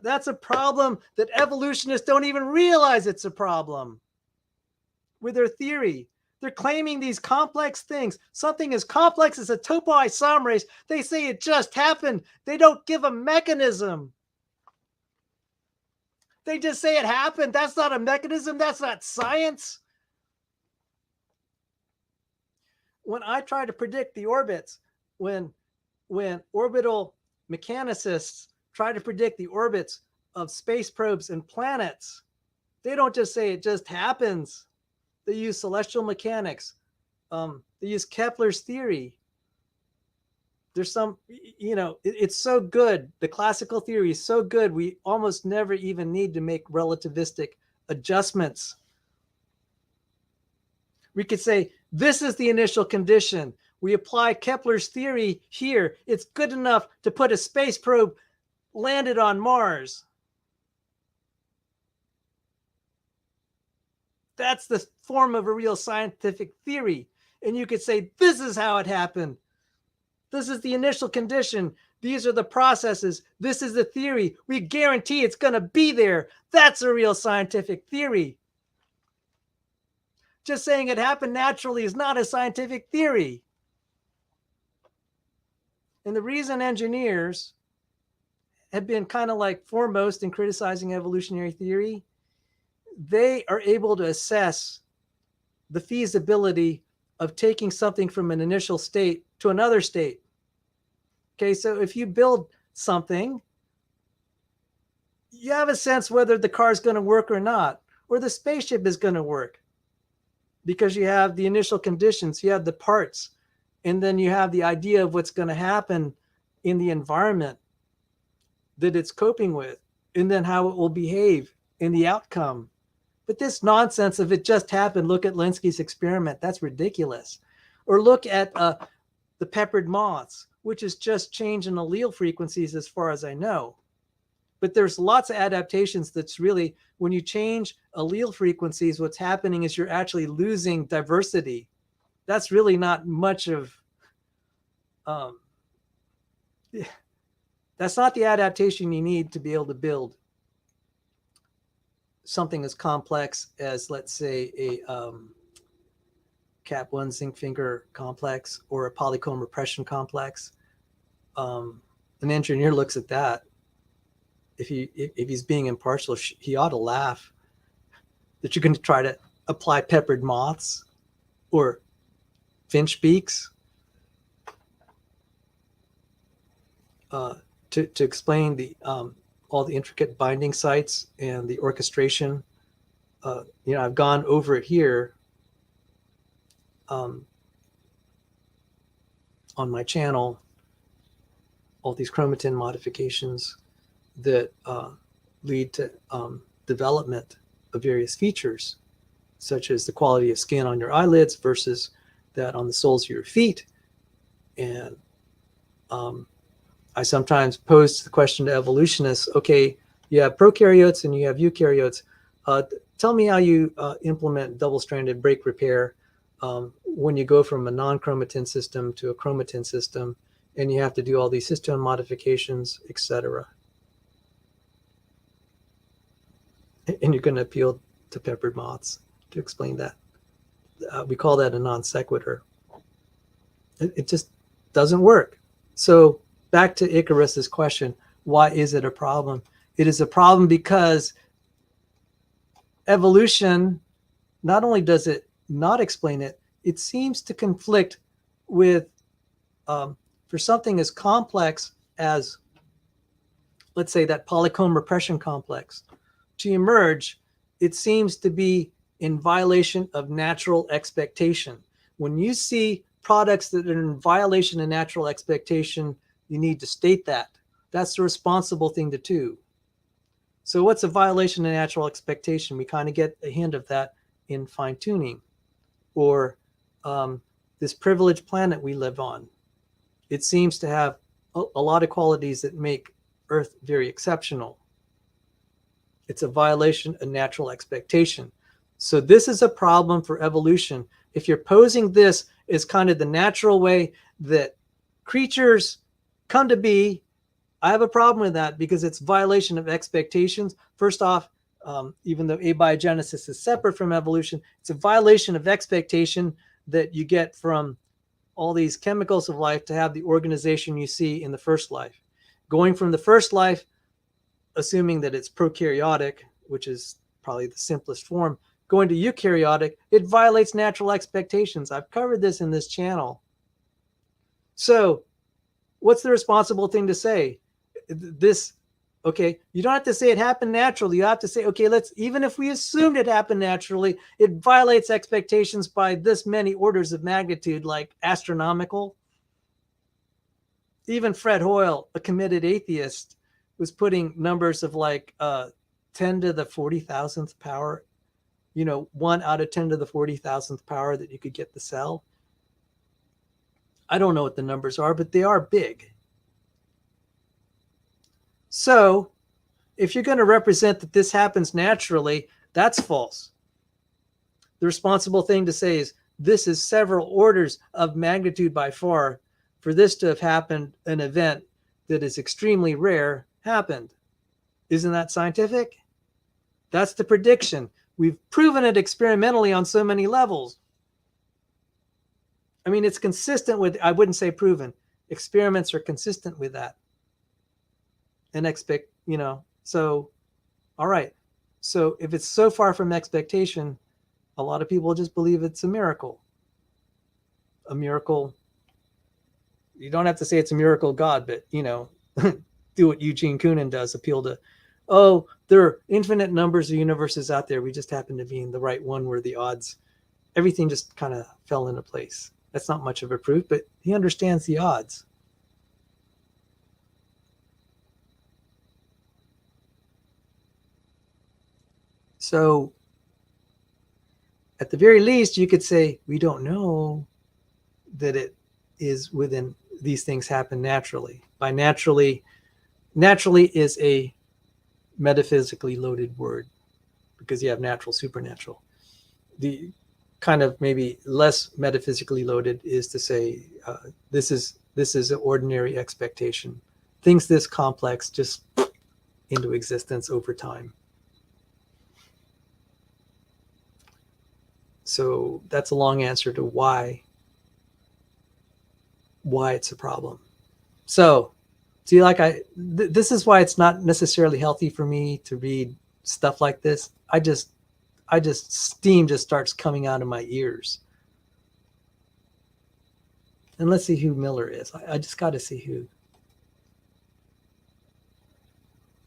Speaker 1: that's a problem that evolutionists don't even realize it's a problem with their theory. They're claiming these complex things. Something as complex as a topoisomerase, they say it just happened. They don't give a mechanism. They just say it happened. That's not a mechanism. That's not science. When I try to predict the orbits, when orbital mechanicists try to predict the orbits of space probes and planets, they don't just say it just happens. They use celestial mechanics. They use Kepler's theory. There's some, it's so good. The classical theory is so good, we almost never even need to make relativistic adjustments. We could say, this is the initial condition. We apply Kepler's theory here. It's good enough to put a space probe landed on Mars. That's the form of a real scientific theory. And you could say, this is how it happened. This is the initial condition. These are the processes. This is the theory. We guarantee it's going to be there. That's a real scientific theory. Just saying it happened naturally is not a scientific theory. And the reason engineers have been kind of like foremost in criticizing evolutionary theory, they are able to assess the feasibility of taking something from an initial state to another state. Okay, so if you build something, you have a sense whether the car is going to work or not, or the spaceship is going to work, because you have the initial conditions, you have the parts, and then you have the idea of what's going to happen in the environment that it's coping with, and then how it will behave in the outcome. But this nonsense of it just happened, look at Linsky's experiment, that's ridiculous. Or look at the peppered moths, which is just change in allele frequencies as far as I know. But there's lots of adaptations that's really, when you change allele frequencies, what's happening is you're actually losing diversity. That's really not much of, that's not the adaptation you need to be able to build something as complex as, let's say, a Cap1 zinc finger complex or a polycomb repression complex. An engineer looks at that. If he's being impartial, he ought to laugh that you're going to try to apply peppered moths or finch beaks to explain the all the intricate binding sites and the orchestration. I've gone over it here on my channel, all these chromatin modifications that lead to development of various features, such as the quality of skin on your eyelids versus that on the soles of your feet. And I sometimes pose the question to evolutionists, okay, you have prokaryotes and you have eukaryotes. Tell me how you implement double-stranded break repair when you go from a non-chromatin system to a chromatin system, and you have to do all these histone modifications, etc. And you're going to appeal to peppered moths to explain that. We call that a non sequitur. It just doesn't work. So back to Icarus's question, why is it a problem? It is a problem because evolution, not only does it not explain it, it seems to conflict with, for something as complex as, let's say, that polycomb repression complex to emerge, it seems to be in violation of natural expectation. When you see products that are in violation of natural expectation, you need to state that. That's the responsible thing to do. So what's a violation of natural expectation? We kind of get a hint of that in fine-tuning, or this privileged planet we live on. It seems to have a lot of qualities that make Earth very exceptional. It's a violation of natural expectation. So this is a problem for evolution. If you're posing this as kind of the natural way that creatures come to be, I have a problem with that because it's violation of expectations. First off, even though abiogenesis is separate from evolution, it's a violation of expectation that you get from all these chemicals of life to have the organization you see in the first life. Going from the first life, assuming that it's prokaryotic, which is probably the simplest form, going to eukaryotic, it violates natural expectations. I've covered this in this channel. So what's the responsible thing to say? This, okay, you don't have to say it happened naturally. You have to say, okay, let's, even if we assumed it happened naturally, it violates expectations by this many orders of magnitude, like astronomical. Even Fred Hoyle, a committed atheist, was putting numbers of like 10 to the 40,000th power, 1 out of 10 to the 40,000th power that you could get the cell. I don't know what the numbers are, but they are big. So if you're going to represent that this happens naturally, that's false. The responsible thing to say is this is several orders of magnitude by far. For this to have happened, an event that is extremely rare happened. Isn't that scientific? That's the prediction. We've proven it experimentally on so many levels. I mean, it's consistent with, I wouldn't say proven. Experiments are consistent with that. And so, all right. So if it's so far from expectation, a lot of people just believe it's a miracle. A miracle. You don't have to say it's a miracle of God, but, do what Eugene Koonin does, appeal to, oh, there are infinite numbers of universes out there. We just happen to be in the right one where the odds, everything just kind of fell into place. That's not much of a proof, but he understands the odds. So at the very least, you could say, we don't know that it is within, these things happen naturally. By naturally is a metaphysically loaded word because you have natural, supernatural. The kind of maybe less metaphysically loaded is to say this is an ordinary expectation. Things this complex just into existence over time. So that's a long answer to why it's a problem. So see, like this is why it's not necessarily healthy for me to read stuff like this. I just steam just starts coming out of my ears. And let's see who Miller is. I just got to see who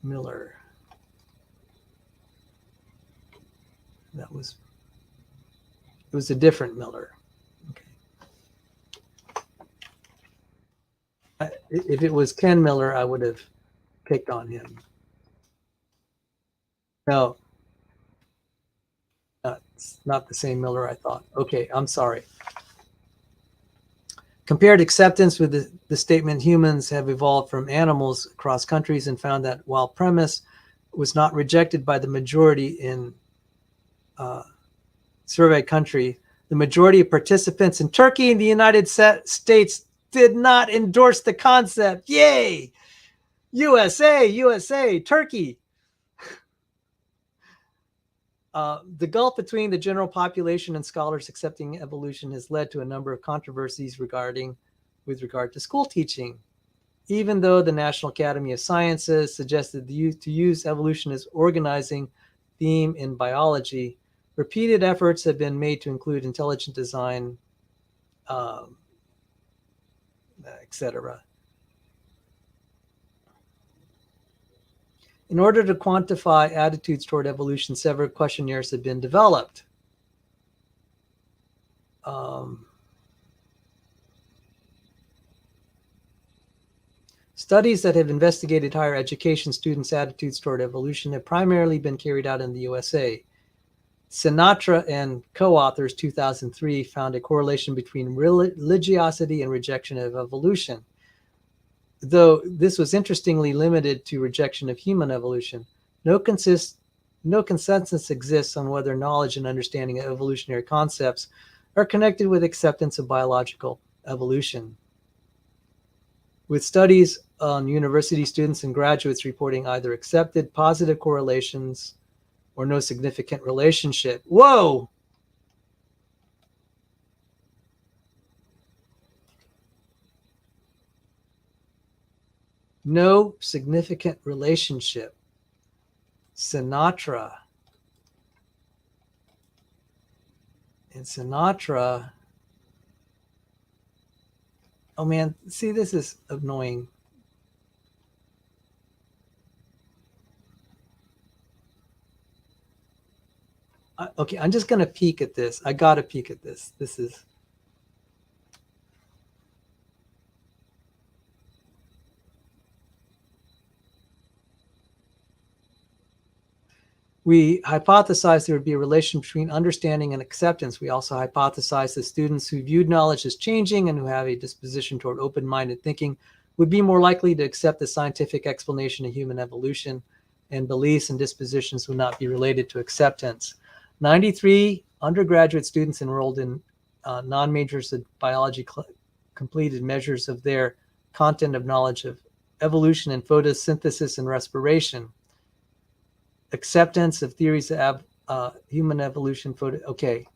Speaker 1: Miller. It was a different Miller. Okay. If it was Ken Miller, I would have picked on him. No, it's not the same Miller I thought. Okay, I'm sorry. Compared acceptance with the statement humans have evolved from animals across countries, and found that while premise was not rejected by the majority in surveyed country, the majority of participants in Turkey and the United States did not endorse the concept. Yay! USA, Turkey. The gulf between the general population and scholars accepting evolution has led to a number of controversies with regard to school teaching. Even though the National Academy of Sciences suggested to use evolution as organizing theme in biology, repeated efforts have been made to include intelligent design, um, etc. In order to quantify attitudes toward evolution, several questionnaires have been developed. Studies that have investigated higher education students' attitudes toward evolution have primarily been carried out in the USA. Sinatra and co-authors 2003 found a correlation between religiosity and rejection of evolution, though this was interestingly limited to rejection of human evolution. No consensus exists on whether knowledge and understanding of evolutionary concepts are connected with acceptance of biological evolution. With studies on university students and graduates reporting either accepted positive correlations or no significant relationship. Whoa! No significant relationship. Sinatra. And Sinatra. Oh man, see, this is annoying. Okay, I'm just going to peek at this. I got to peek at this. This is. We hypothesized there would be a relation between understanding and acceptance. We also hypothesized that students who viewed knowledge as changing and who have a disposition toward open-minded thinking would be more likely to accept the scientific explanation of human evolution, and beliefs and dispositions would not be related to acceptance. 93 undergraduate students enrolled in non-majors of biology completed measures of their content of knowledge of evolution and photosynthesis and respiration. Acceptance of theories of human evolution. Okay.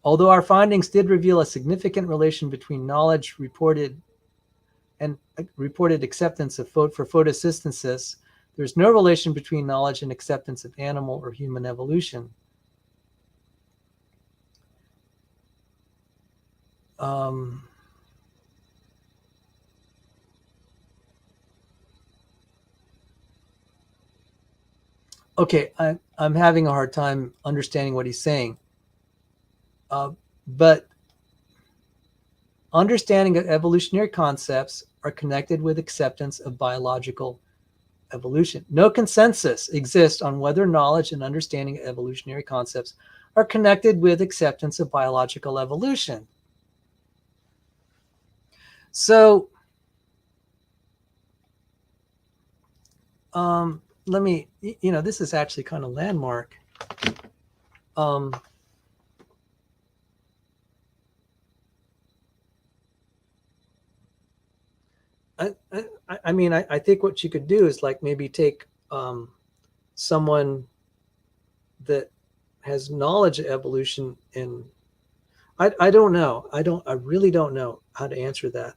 Speaker 1: Although our findings did reveal a significant relation between knowledge reported acceptance of for photosynthesis, there's no relation between knowledge and acceptance of animal or human evolution. Okay, I'm having a hard time understanding what he's saying. But understanding of evolutionary concepts are connected with acceptance of biological evolution. No consensus exists on whether knowledge and understanding of evolutionary concepts are connected with acceptance of biological evolution. So, let me, this is actually kind of landmark. I mean, I think what you could do is like maybe take someone that has knowledge of evolution, and I don't know. I really don't know how to answer that.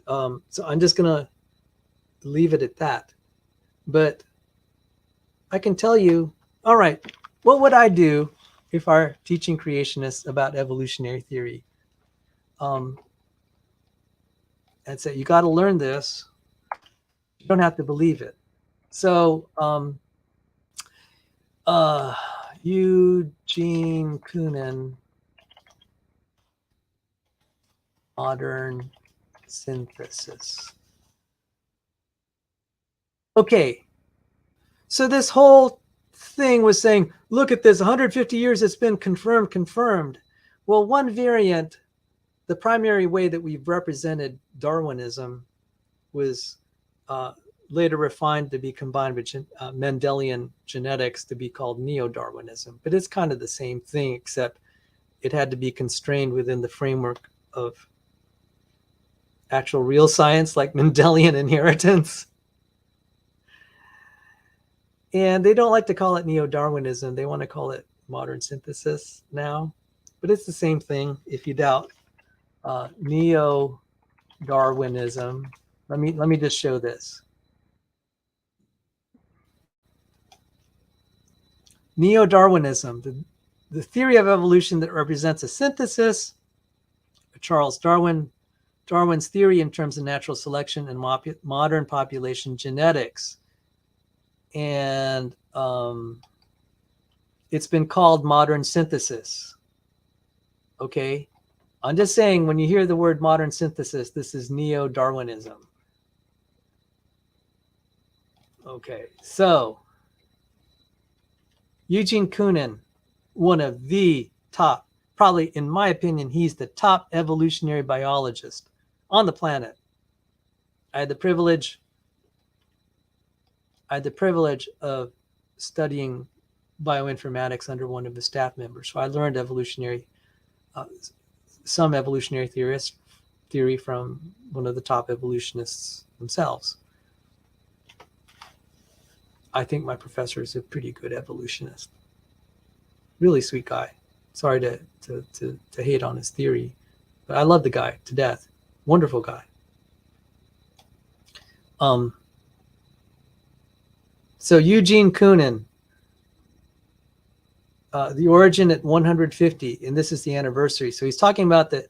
Speaker 1: So I'm just gonna leave it at that. But I can tell you, all right, what would I do if our teaching creationists about evolutionary theory? I'd say you got to learn this. You don't have to believe it. So Eugene Koonin, modern synthesis. Okay, so this whole thing was saying, look at this, 150 years it's been confirmed. Well, one variant, the primary way that we've represented Darwinism was later refined to be combined with Mendelian genetics to be called neo-Darwinism. But it's kind of the same thing, except it had to be constrained within the framework of actual real science like Mendelian inheritance. And they don't like to call it neo-Darwinism. They want to call it modern synthesis now. But it's the same thing if you doubt. Neo-Darwinism. Let me just show this. Neo-Darwinism, the theory of evolution that represents a synthesis of Charles Darwin's theory in terms of natural selection and modern population genetics. And it's been called modern synthesis. Okay? I'm just saying, when you hear the word modern synthesis, this is neo-Darwinism. Okay, so Eugene Koonin, one of the top, probably in my opinion, he's the top evolutionary biologist on the planet. I had the privilege of studying bioinformatics under one of his staff members. So I learned some evolutionary theory from one of the top evolutionists themselves. I think my professor is a pretty good evolutionist. Really sweet guy. Sorry to hate on his theory, but I love the guy to death. Wonderful guy. So Eugene Koonin, the origin at 150, and this is the anniversary. So he's talking about the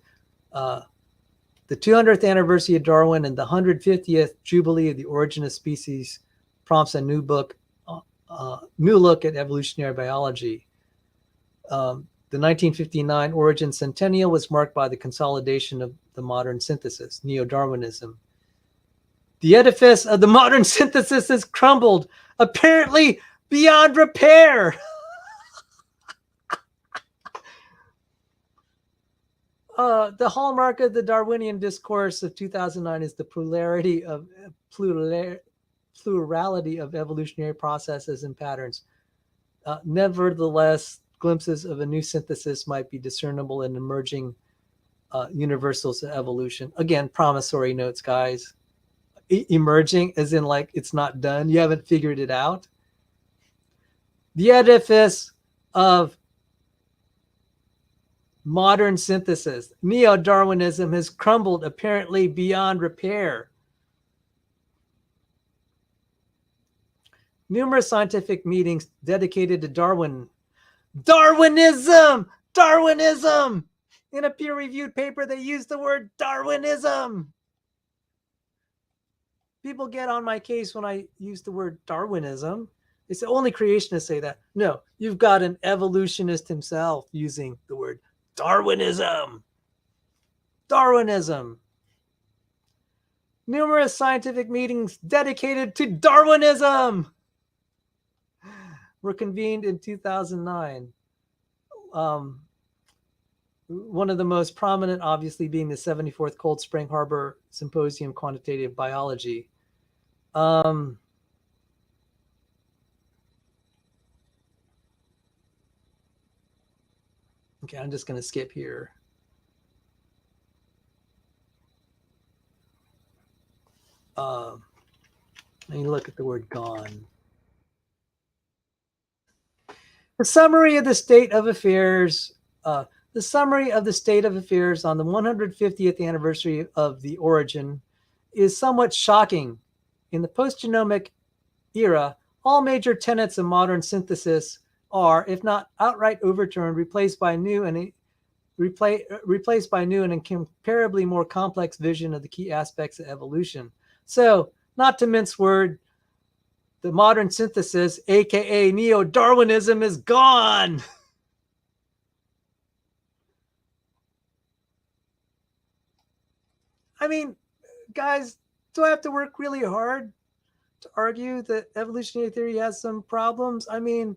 Speaker 1: 200th anniversary of Darwin and the 150th jubilee of the origin of species prompts a new look at evolutionary biology. The 1959 origin centennial was marked by the consolidation of the modern synthesis, neo-Darwinism. The edifice of the modern synthesis has crumbled, apparently beyond repair. The hallmark of the Darwinian discourse of 2009 is the plurality of evolutionary processes and patterns. Nevertheless, glimpses of a new synthesis might be discernible in emerging universals of evolution. Again, promissory notes, guys. Emerging as in like it's not done. You haven't figured it out. The edifice of modern synthesis, neo-Darwinism, has crumbled apparently beyond repair. Numerous scientific meetings dedicated to Darwinism! In a peer-reviewed paper, they used the word Darwinism. People get on my case when I use the word Darwinism. They say only creationists say that. No, you've got an evolutionist himself using the word Darwinism. Numerous scientific meetings dedicated to Darwinism were convened in 2009. One of the most prominent, obviously, being the 74th Cold Spring Harbor Symposium Quantitative Biology. Okay, I'm just going to skip here. Let me look at the word gone. The summary of the state of affairs on the 150th anniversary of the origin is somewhat shocking. In the post-genomic era, all major tenets of modern synthesis are, if not outright overturned, replaced by new and incomparably more complex vision of the key aspects of evolution. So, not to mince word, the modern synthesis, aka neo-Darwinism, is gone. I mean, guys, do I have to work really hard to argue that evolutionary theory has some problems? I mean,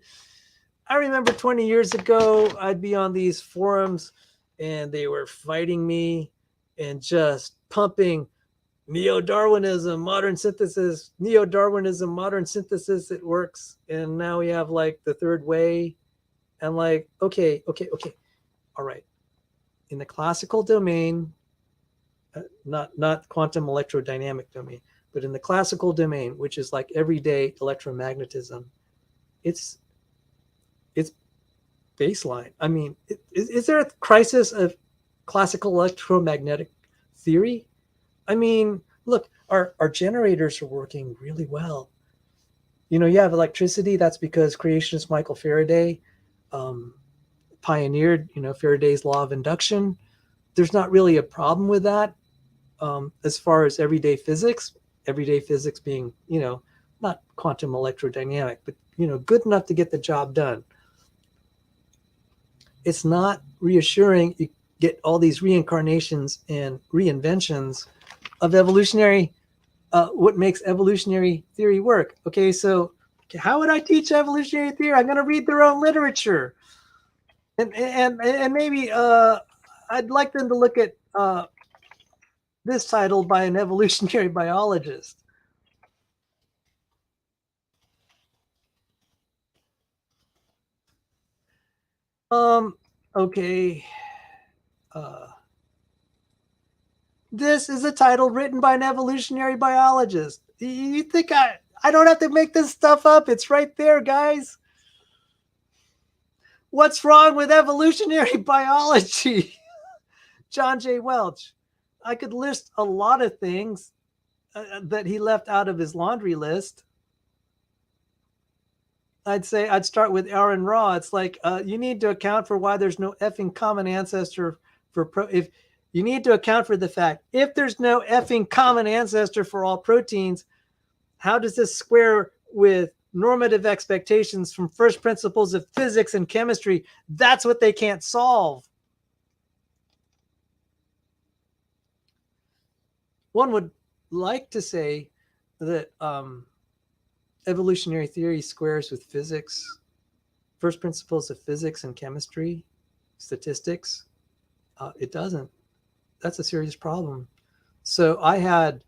Speaker 1: I remember 20 years ago, I'd be on these forums and they were fighting me and just pumping neo-Darwinism, modern synthesis, neo-Darwinism, modern synthesis, it works. And now we have like the third way. And like, okay. All right. In the classical domain, not quantum electrodynamic domain, but in the classical domain, which is like everyday electromagnetism, it's it's baseline. I mean, is there a crisis of classical electromagnetic theory? I mean, look, our generators are working really well. You have electricity. That's because creationist Michael Faraday um, pioneered, Faraday's law of induction. There's not really a problem with that as far as everyday physics. Everyday physics being, not quantum electrodynamic, but good enough to get the job done. It's not reassuring. You get all these reincarnations and reinventions of evolutionary, what makes evolutionary theory work. Okay, so how would I teach evolutionary theory? I'm going to read their own literature, and maybe I'd like them to look at this title by an evolutionary biologist. Okay. Uh, this is a title written by an evolutionary biologist. You think I don't have to make this stuff up? It's right there, guys. What's wrong with evolutionary biology? John J. Welch. I could list a lot of things that he left out of his laundry list. I'd say I'd start with Aaron Raw. It's like you need to account for why there's no effing common ancestor if you need to account for the fact if there's no effing common ancestor for all proteins, how does this square with normative expectations from first principles of physics and chemistry? That's what they can't solve. One would like to say that evolutionary theory squares with physics, first principles of physics and chemistry, statistics. It doesn't. That's a serious problem. So I had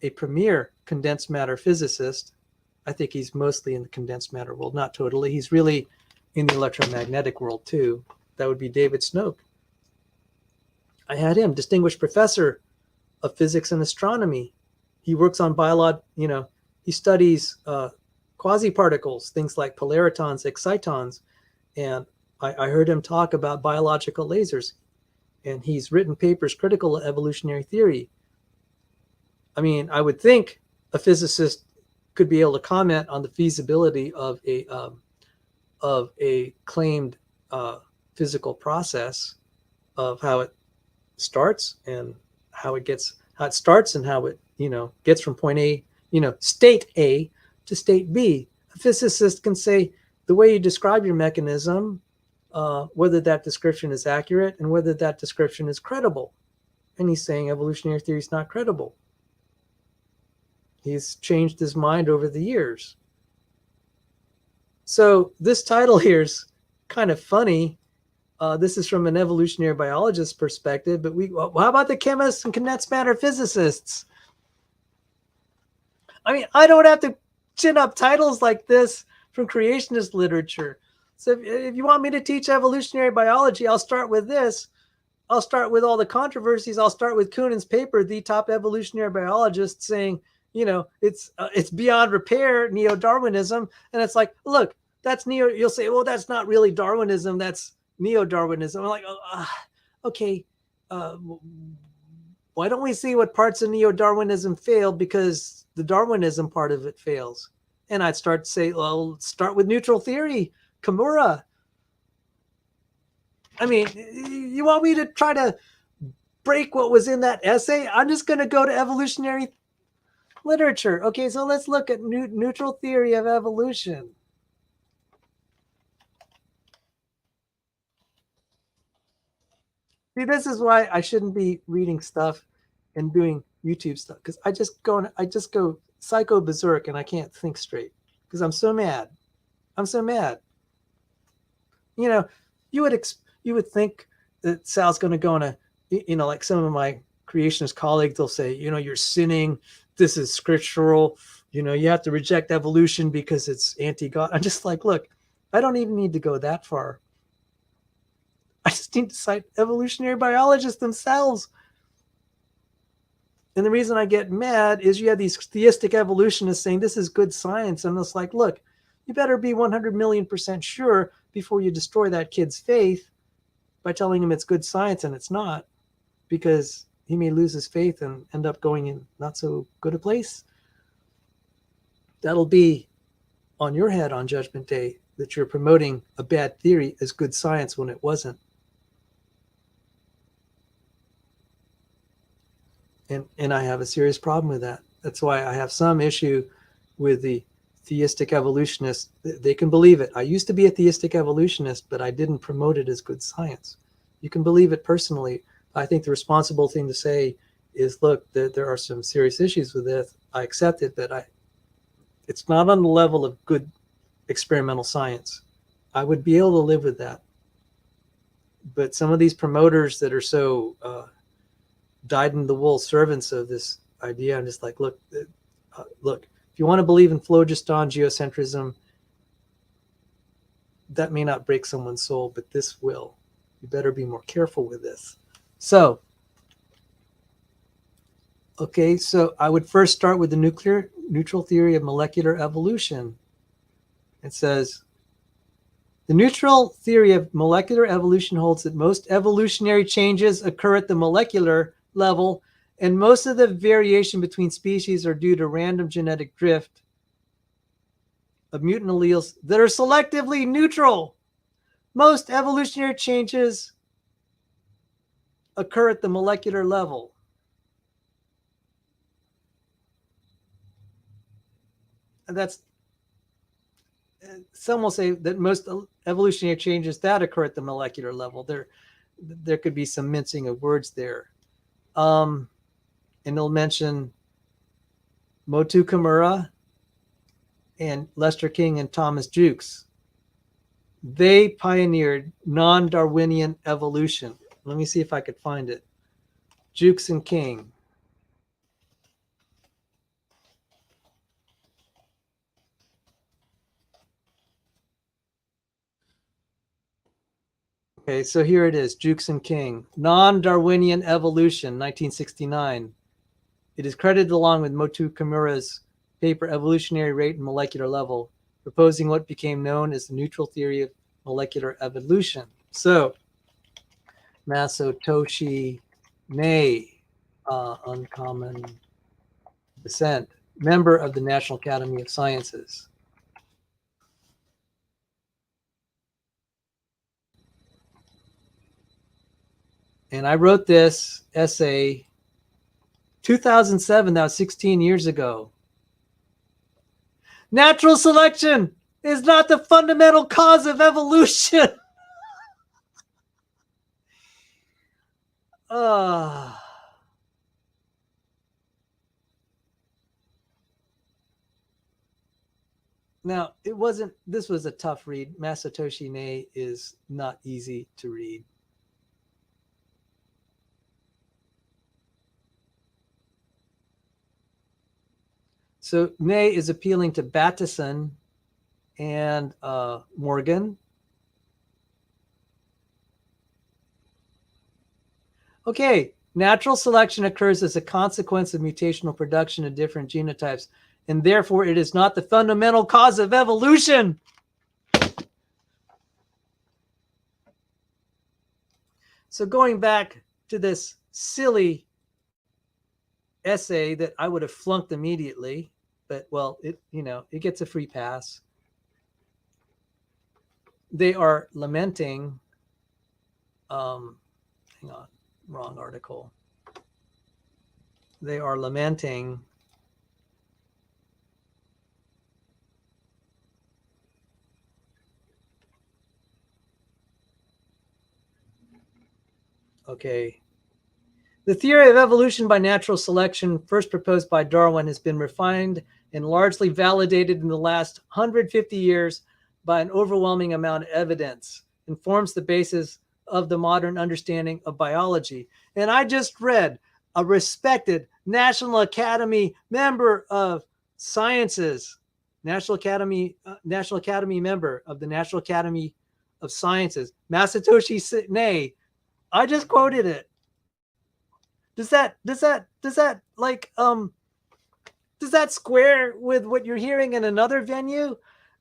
Speaker 1: a premier condensed matter physicist. I think he's mostly in the condensed matter world, not totally. He's really in the electromagnetic world too. That would be David Snoke. I had him, distinguished professor of physics and astronomy. He works on he studies quasi-particles, things like polaritons, excitons. And I heard him talk about biological lasers. And he's written papers critical of evolutionary theory. I mean, I would think a physicist could be able to comment on the feasibility of a claimed physical process, of how it starts and how it starts and how it gets from point A, state A to state B. A physicist can say the way you describe your mechanism, whether that description is accurate and whether that description is credible. And he's saying evolutionary theory is not credible. He's changed his mind over the years. So this title here is kind of funny. This is from an evolutionary biologist's perspective, but how about the chemists and condensed matter physicists? I mean, I don't have to chin up titles like this from creationist literature. So if you want me to teach evolutionary biology, I'll start with this. I'll start with all the controversies. I'll start with Kunin's paper, the top evolutionary biologist, saying, it's beyond repair, neo-Darwinism. And it's like, look, that's you'll say, well, that's not really Darwinism. That's neo-Darwinism. I'm like, okay. Why don't we see what parts of neo-Darwinism failed because the Darwinism part of it fails? And I'd start to say, well, start with neutral theory, Kimura. I mean, you want me to try to break what was in that essay? I'm just going to go to evolutionary literature. Okay, so let's look at neutral theory of evolution. See, this is why I shouldn't be reading stuff and doing YouTube stuff, because I just go psycho berserk and I can't think straight because I'm so mad. I'm so mad. You would think that Sal's going to go on like some of my creationist colleagues, they'll say, you're sinning. This is scriptural. You have to reject evolution because it's anti-God. I'm just like, look, I don't even need to go that far. I just need to cite evolutionary biologists themselves. And the reason I get mad is you have these theistic evolutionists saying this is good science. And it's like, look, You better be 100 million% sure before you destroy that kid's faith by telling him it's good science and it's not, because he may lose his faith and end up going in not so good a place. That'll be on your head on Judgment Day, that you're promoting a bad theory as good science when it wasn't. And I have a serious problem with that. That's why I have some issue with the theistic evolutionists. They can believe it. I used to be a theistic evolutionist, but I didn't promote it as good science. You can believe it personally. I think the responsible thing to say is, look, there are some serious issues with this. I accept it, but it's not on the level of good experimental science. I would be able to live with that. But some of these promoters that are so dyed-in-the-wool servants of this idea, I'm just like, look, if you want to believe in phlogiston geocentrism, that may not break someone's soul, but this will. You better be more careful with this. So, okay, so I would first start with the neutral theory of molecular evolution. It says, the neutral theory of molecular evolution holds that most evolutionary changes occur at the molecular level, and most of the variation between species are due to random genetic drift of mutant alleles that are selectively neutral. Most evolutionary changes occur at the molecular level. And that's, some will say that most evolutionary changes that occur at the molecular level. There could be some mincing of words there. And they'll mention Motu Kimura and Lester King and Thomas Jukes. They pioneered non-Darwinian evolution. Let me see if I could find it. Jukes and King. Okay, so here it is, Jukes and King. Non-Darwinian Evolution, 1969. It is credited along with Motu Kimura's paper, Evolutionary Rate and Molecular Level, proposing what became known as the neutral theory of molecular evolution. So, Masatoshi Nei, uncommon descent, member of the National Academy of Sciences. And I wrote this essay 2007, that was 16 years ago. Natural selection is not the fundamental cause of evolution. Now, this was a tough read. Masatoshi Nei is not easy to read. So Nei is appealing to Bateson and Morgan. Okay, natural selection occurs as a consequence of mutational production of different genotypes, and therefore it is not the fundamental cause of evolution. So going back to this silly essay that I would have flunked immediately, but well, it gets a free pass. They are lamenting, hang on, wrong article. They are lamenting okay. The theory of evolution by natural selection, first proposed by Darwin, has been refined and largely validated in the last 150 years by an overwhelming amount of evidence, and forms the basis of the modern understanding of biology. And I just read a respected National Academy member of Sciences, National Academy member of the National Academy of Sciences, Masatoshi Nei. I just quoted it. Does that square with what you're hearing in another venue?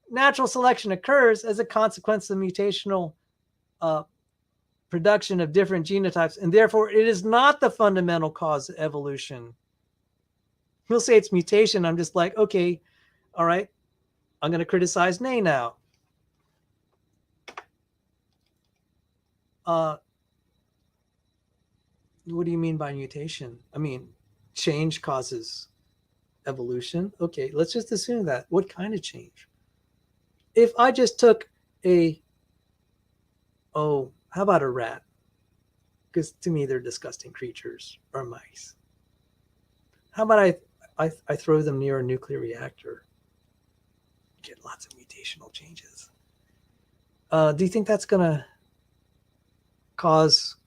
Speaker 1: natural selection occurs as a consequence of mutational production of different genotypes, and therefore it is not the fundamental cause of evolution. He'll say it's mutation. I'm just like, okay, all right, I'm going to criticize Ney now. What do you mean by mutation? I mean, change causes evolution. Okay, let's just assume that. What kind of change? If I just took how about a rat? Because to me, they're disgusting creatures, or mice. How about I throw them near a nuclear reactor? Get lots of mutational changes. Do you think that's going to cause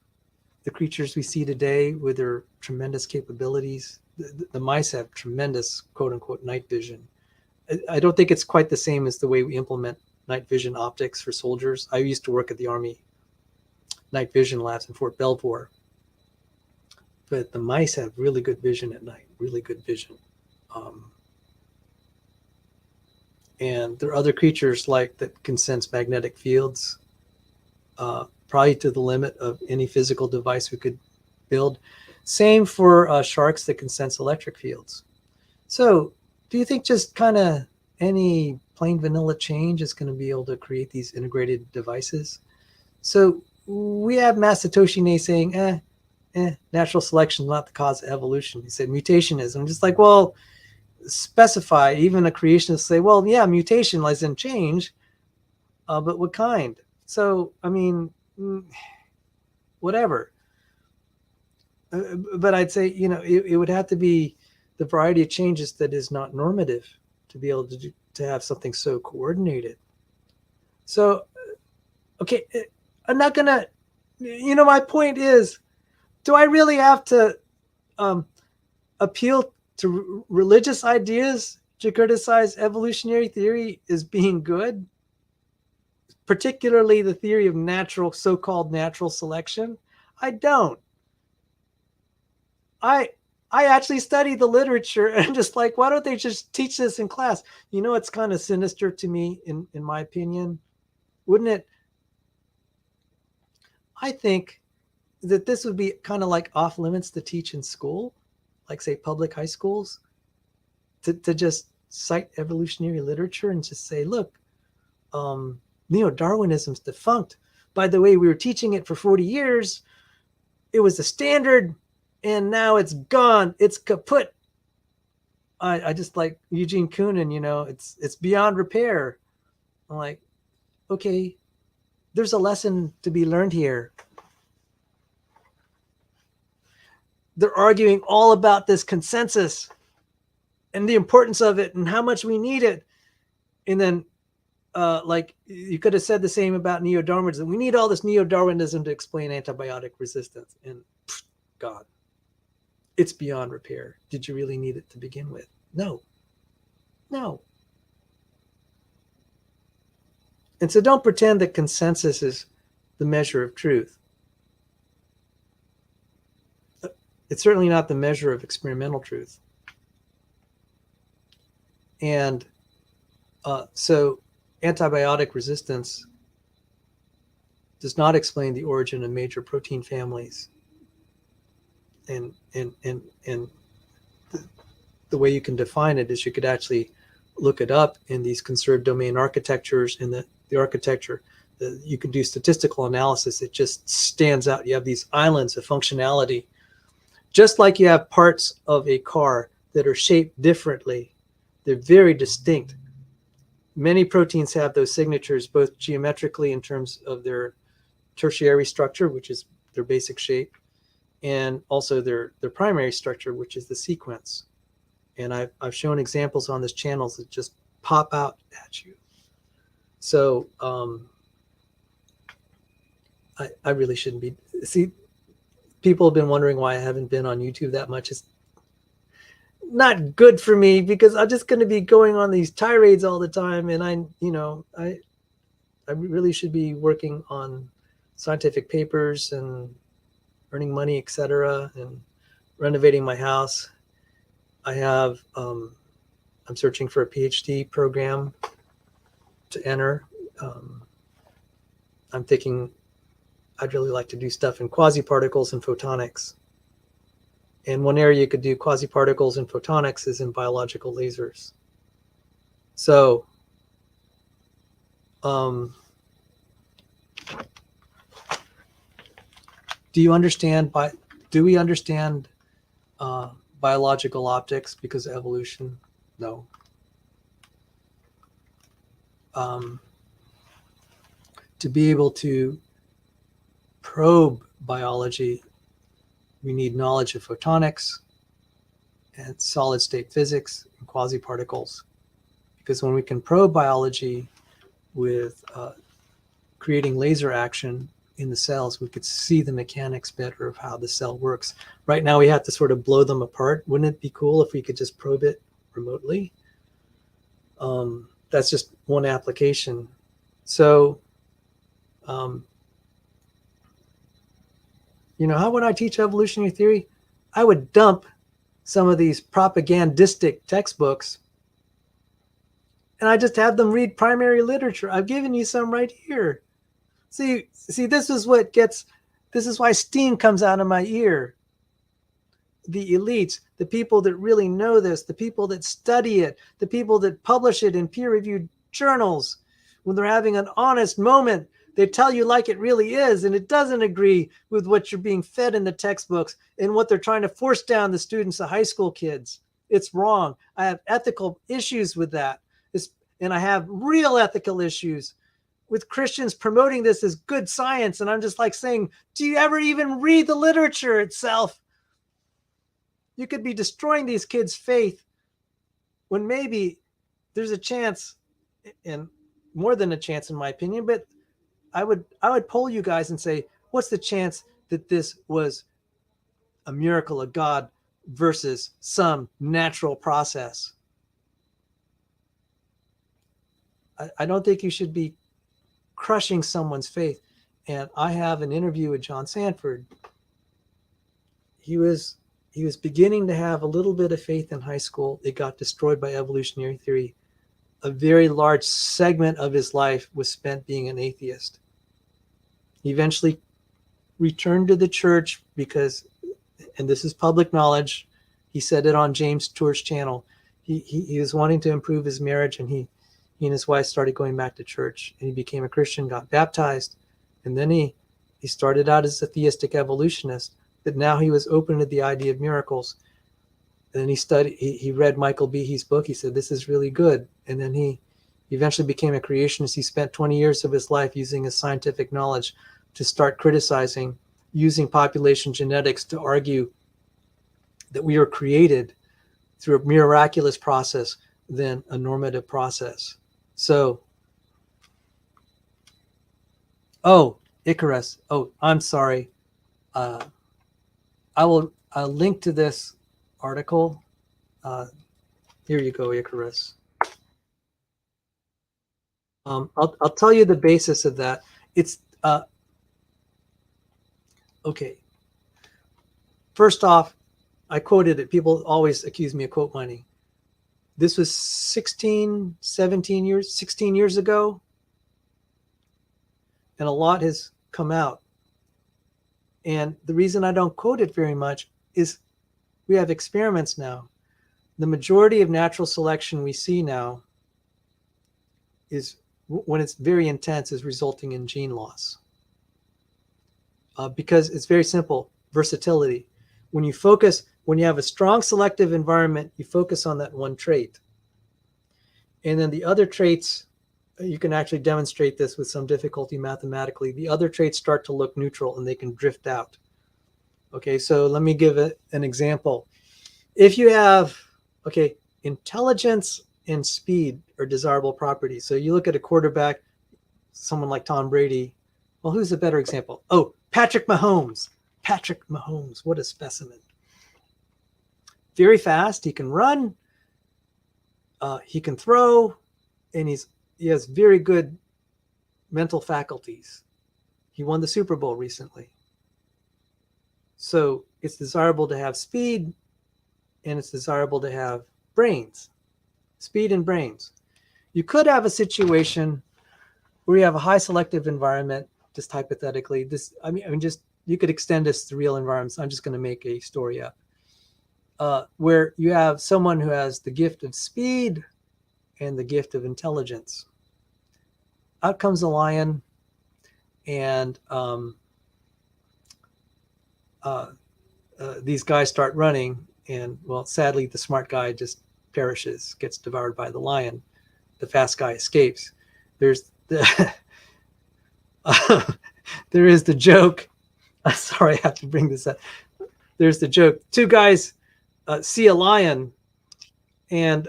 Speaker 1: the creatures we see today with their tremendous capabilities? The mice have tremendous, quote unquote, night vision. I don't think it's quite the same as the way we implement night vision optics for soldiers. I used to work at the Army night vision labs in Fort Belvoir. But the mice have really good vision at night, really good vision. And there are other creatures like that can sense magnetic fields, probably to the limit of any physical device we could build. Same for sharks that can sense electric fields. So do you think just kind of any plain vanilla change is going to be able to create these integrated devices? So we have Masatoshi Ney saying, natural selection is not the cause of evolution. He said mutation is. I'm just like, well, specify. Even a creationist say, well, yeah, mutation lies in change, but what kind? So, I mean, whatever. But I'd say, it would have to be the variety of changes that is not normative to be able to have something so coordinated. So, okay, I'm not gonna, my point is, do I really have to appeal to religious ideas to criticize evolutionary theory as being good? Particularly the theory of so-called natural selection? I don't. I actually study the literature and just like, why don't they just teach this in class? It's kind of sinister to me, in my opinion. Wouldn't it? I think that this would be kind of like off limits to teach in school, like say public high schools, to just cite evolutionary literature and just say, look, neo-Darwinism's defunct. By the way, we were teaching it for 40 years. It was the standard, and now it's gone. It's kaput. I just like Eugene Koonin, it's beyond repair. I'm like, okay, there's a lesson to be learned here. They're arguing all about this consensus and the importance of it and how much we need it. And then, like, you could have said the same about neo-Darwinism. We need all this neo-Darwinism to explain antibiotic resistance. And God, it's beyond repair. Did you really need it to begin with? No. And so don't pretend that consensus is the measure of truth. It's certainly not the measure of experimental truth. And so antibiotic resistance does not explain the origin of major protein families. And the way you can define it is you could actually look it up in these conserved domain architectures, in the architecture. You can do statistical analysis. It just stands out. You have these islands of functionality, just like you have parts of a car that are shaped differently. They're very distinct. Many proteins have those signatures, both geometrically in terms of their tertiary structure, which is their basic shape, and also their primary structure, which is the sequence. And I've shown examples on this channel that just pop out at you. So I really shouldn't be. See, people have been wondering why I haven't been on YouTube that much. It's not good for me because I'm just going to be going on these tirades all the time. And I really should be working on scientific papers and earning money, etc., and renovating my house. I have, I'm searching for a PhD program to enter. I'm thinking I'd really like to do stuff in quasi-particles and photonics. And one area you could do quasi-particles and photonics is in biological lasers. So, do we understand biological optics because of evolution? No. To be able to probe biology, we need knowledge of photonics and solid state physics and quasi-particles. Because when we can probe biology with creating laser action in the cells, we could see the mechanics better of how the cell works. Right now we have to sort of blow them apart. Wouldn't it be cool if we could just probe it remotely? That's just one application. So, how would I teach evolutionary theory? I would dump some of these propagandistic textbooks and I just have them read primary literature. I've given you some right here. See, this is why steam comes out of my ear. The elites, the people that really know this, the people that study it, the people that publish it in peer-reviewed journals, when they're having an honest moment, they tell you like it really is, and it doesn't agree with what you're being fed in the textbooks and what they're trying to force down the students, the high school kids. It's wrong. I have ethical issues with that. And I have real ethical issues with Christians promoting this as good science. And I'm just like saying, do you ever even read the literature itself? You could be destroying these kids' faith when maybe there's a chance, and more than a chance in my opinion, but I would poll you guys and say, what's the chance that this was a miracle of God versus some natural process? I don't think you should be crushing someone's faith. And I have an interview with John Sanford. He was beginning to have a little bit of faith in high school. It got destroyed by evolutionary theory. A very large segment of his life was spent being an atheist. He eventually returned to the church because, and this is public knowledge, he said it on James Tour's channel, he was wanting to improve his marriage, and he and his wife started going back to church, and he became a Christian, got baptized, and then he started out as a theistic evolutionist, but now he was open to the idea of miracles. And then he read Michael Behe's book. He said, this is really good. And then he eventually became a creationist. He spent 20 years of his life using his scientific knowledge to start criticizing, using population genetics to argue that we were created through a miraculous process than a normative process. So, Icarus. Oh, I'm sorry. I will link to this article. Here you go, Icarus. I'll tell you the basis of that. It's okay. First off, I quoted it. People always accuse me of quote mining. This was 16 years ago, and a lot has come out. And the reason I don't quote it very much is we have experiments now. The majority of natural selection we see now is, when it's very intense, is resulting in gene loss. Because it's very simple, versatility. When you have a strong selective environment, you focus on that one trait. And then the other traits, you can actually demonstrate this with some difficulty mathematically. The other traits start to look neutral and they can drift out. Okay, so let me give an example. If you have, intelligence and speed are desirable properties. So you look at a quarterback, someone like Tom Brady. Well, who's a better example? Oh, Patrick Mahomes. Patrick Mahomes, what a specimen. Very fast, he can run, he can throw, and he has very good mental faculties. He won the Super Bowl recently. So it's desirable to have speed, and it's desirable to have brains. Speed and brains. you could have a situation where you have a high selective environment, just hypothetically. I mean, just you could extend this to real environments. I'm just going to make a story up. Where you have someone who has the gift of speed and the gift of intelligence. Out comes a lion, and these guys start running, and well, sadly, the smart guy just perishes, gets devoured by the lion. The fast guy escapes. There's the there is the joke. Sorry, I have to bring this up. There's the joke. Two guys see a lion, and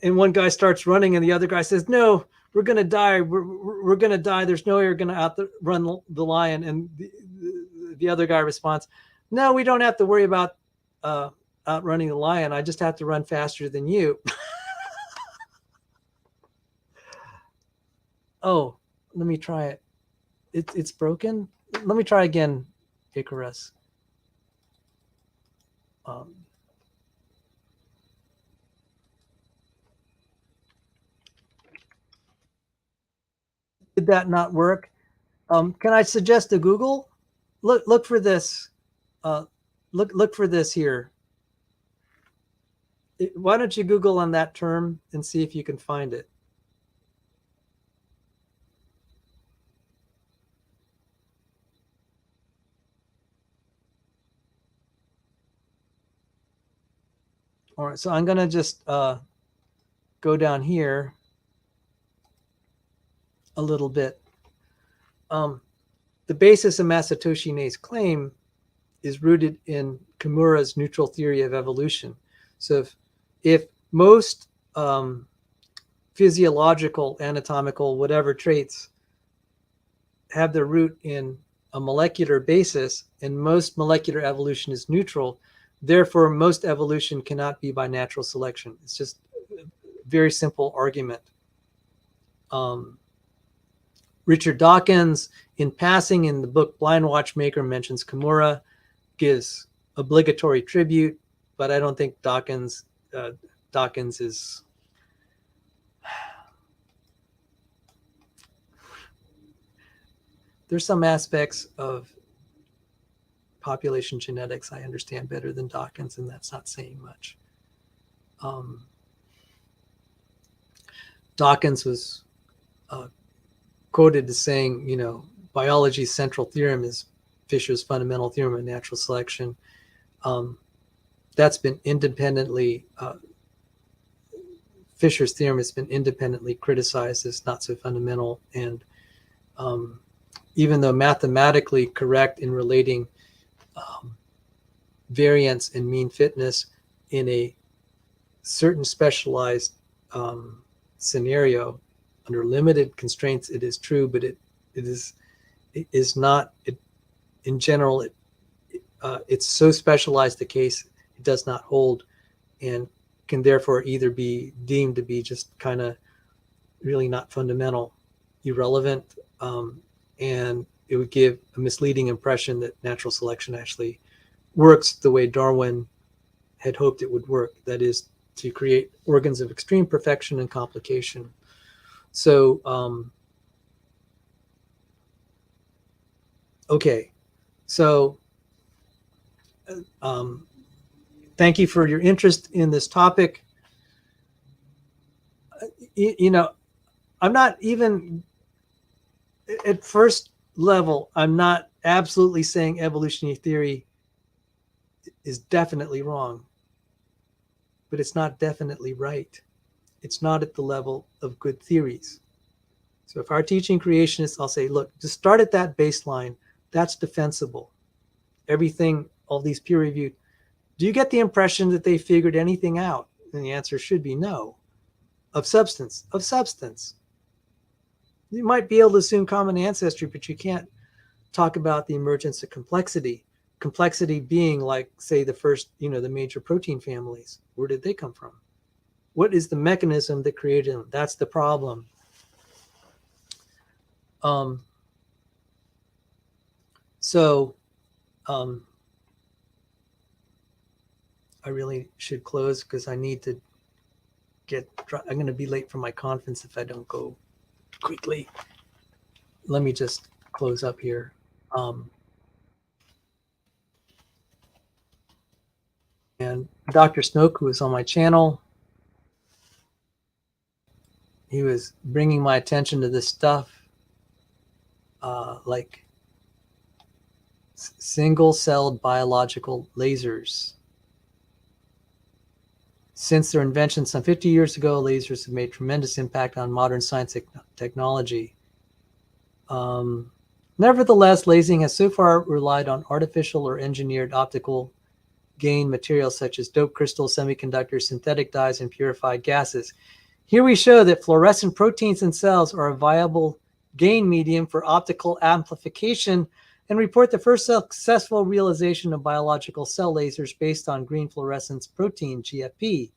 Speaker 1: one guy starts running, and the other guy says, "No, we're gonna die. We're gonna die. There's no way we're gonna outrun the lion." And the other guy responds, "No, we don't have to worry about outrunning the lion. I just have to run faster than you." Oh, let me try it. It's broken. Let me try again, Icarus. Did that not work? Can I suggest to Google? Look for this. Look for this here. Why don't you Google on that term and see if you can find it? All right, so I'm gonna just go down here a little bit. The basis of Masatoshi Nei's claim is rooted in Kimura's neutral theory of evolution. So if most physiological, anatomical, whatever traits have their root in a molecular basis, and most molecular evolution is neutral, therefore most evolution cannot be by natural selection. It's just a very simple argument. Richard Dawkins, in passing in the book Blind Watchmaker, mentions Kimura, gives obligatory tribute, but I don't think Dawkins is there's some aspects of population genetics I understand better than Dawkins, and that's not saying much. Dawkins was quoted as saying, biology's central theorem is Fisher's fundamental theorem of natural selection. That's been independently, Fisher's theorem has been independently criticized as not so fundamental. And even though mathematically correct in relating variance and mean fitness in a certain specialized scenario, under limited constraints, it is true, but it is not. In general, it's so specialized a case, it does not hold, and can therefore either be deemed to be just kind of really not fundamental, irrelevant, and it would give a misleading impression that natural selection actually works the way Darwin had hoped it would work. That is, to create organs of extreme perfection and complication. So, okay. So, thank you for your interest in this topic. I'm not even at first level, I'm not absolutely saying evolutionary theory is definitely wrong, but it's not definitely right. It's not at the level of good theories. So if our teaching creationists, I'll say, look, just start at that baseline. That's defensible. Everything, all these peer reviewed. Do you get the impression that they figured anything out? And the answer should be no. Of substance. You might be able to assume common ancestry, but you can't talk about the emergence of complexity. Complexity being like, say, the first, the major protein families. Where did they come from? What is the mechanism that created them? That's the problem. I really should close because I need to I'm going to be late for my conference if I don't go quickly. Let me just close up here. And Dr. Snoke, who was on my channel, he was bringing my attention to this stuff, like single-celled biological lasers. Since their invention some 50 years ago, lasers have made tremendous impact on modern science technology. Nevertheless, lasing has so far relied on artificial or engineered optical gain materials such as dope crystals, semiconductors, synthetic dyes, and purified gases. Here we show that fluorescent proteins in cells are a viable gain medium for optical amplification and report the first successful realization of biological cell lasers based on green fluorescence protein, GFP.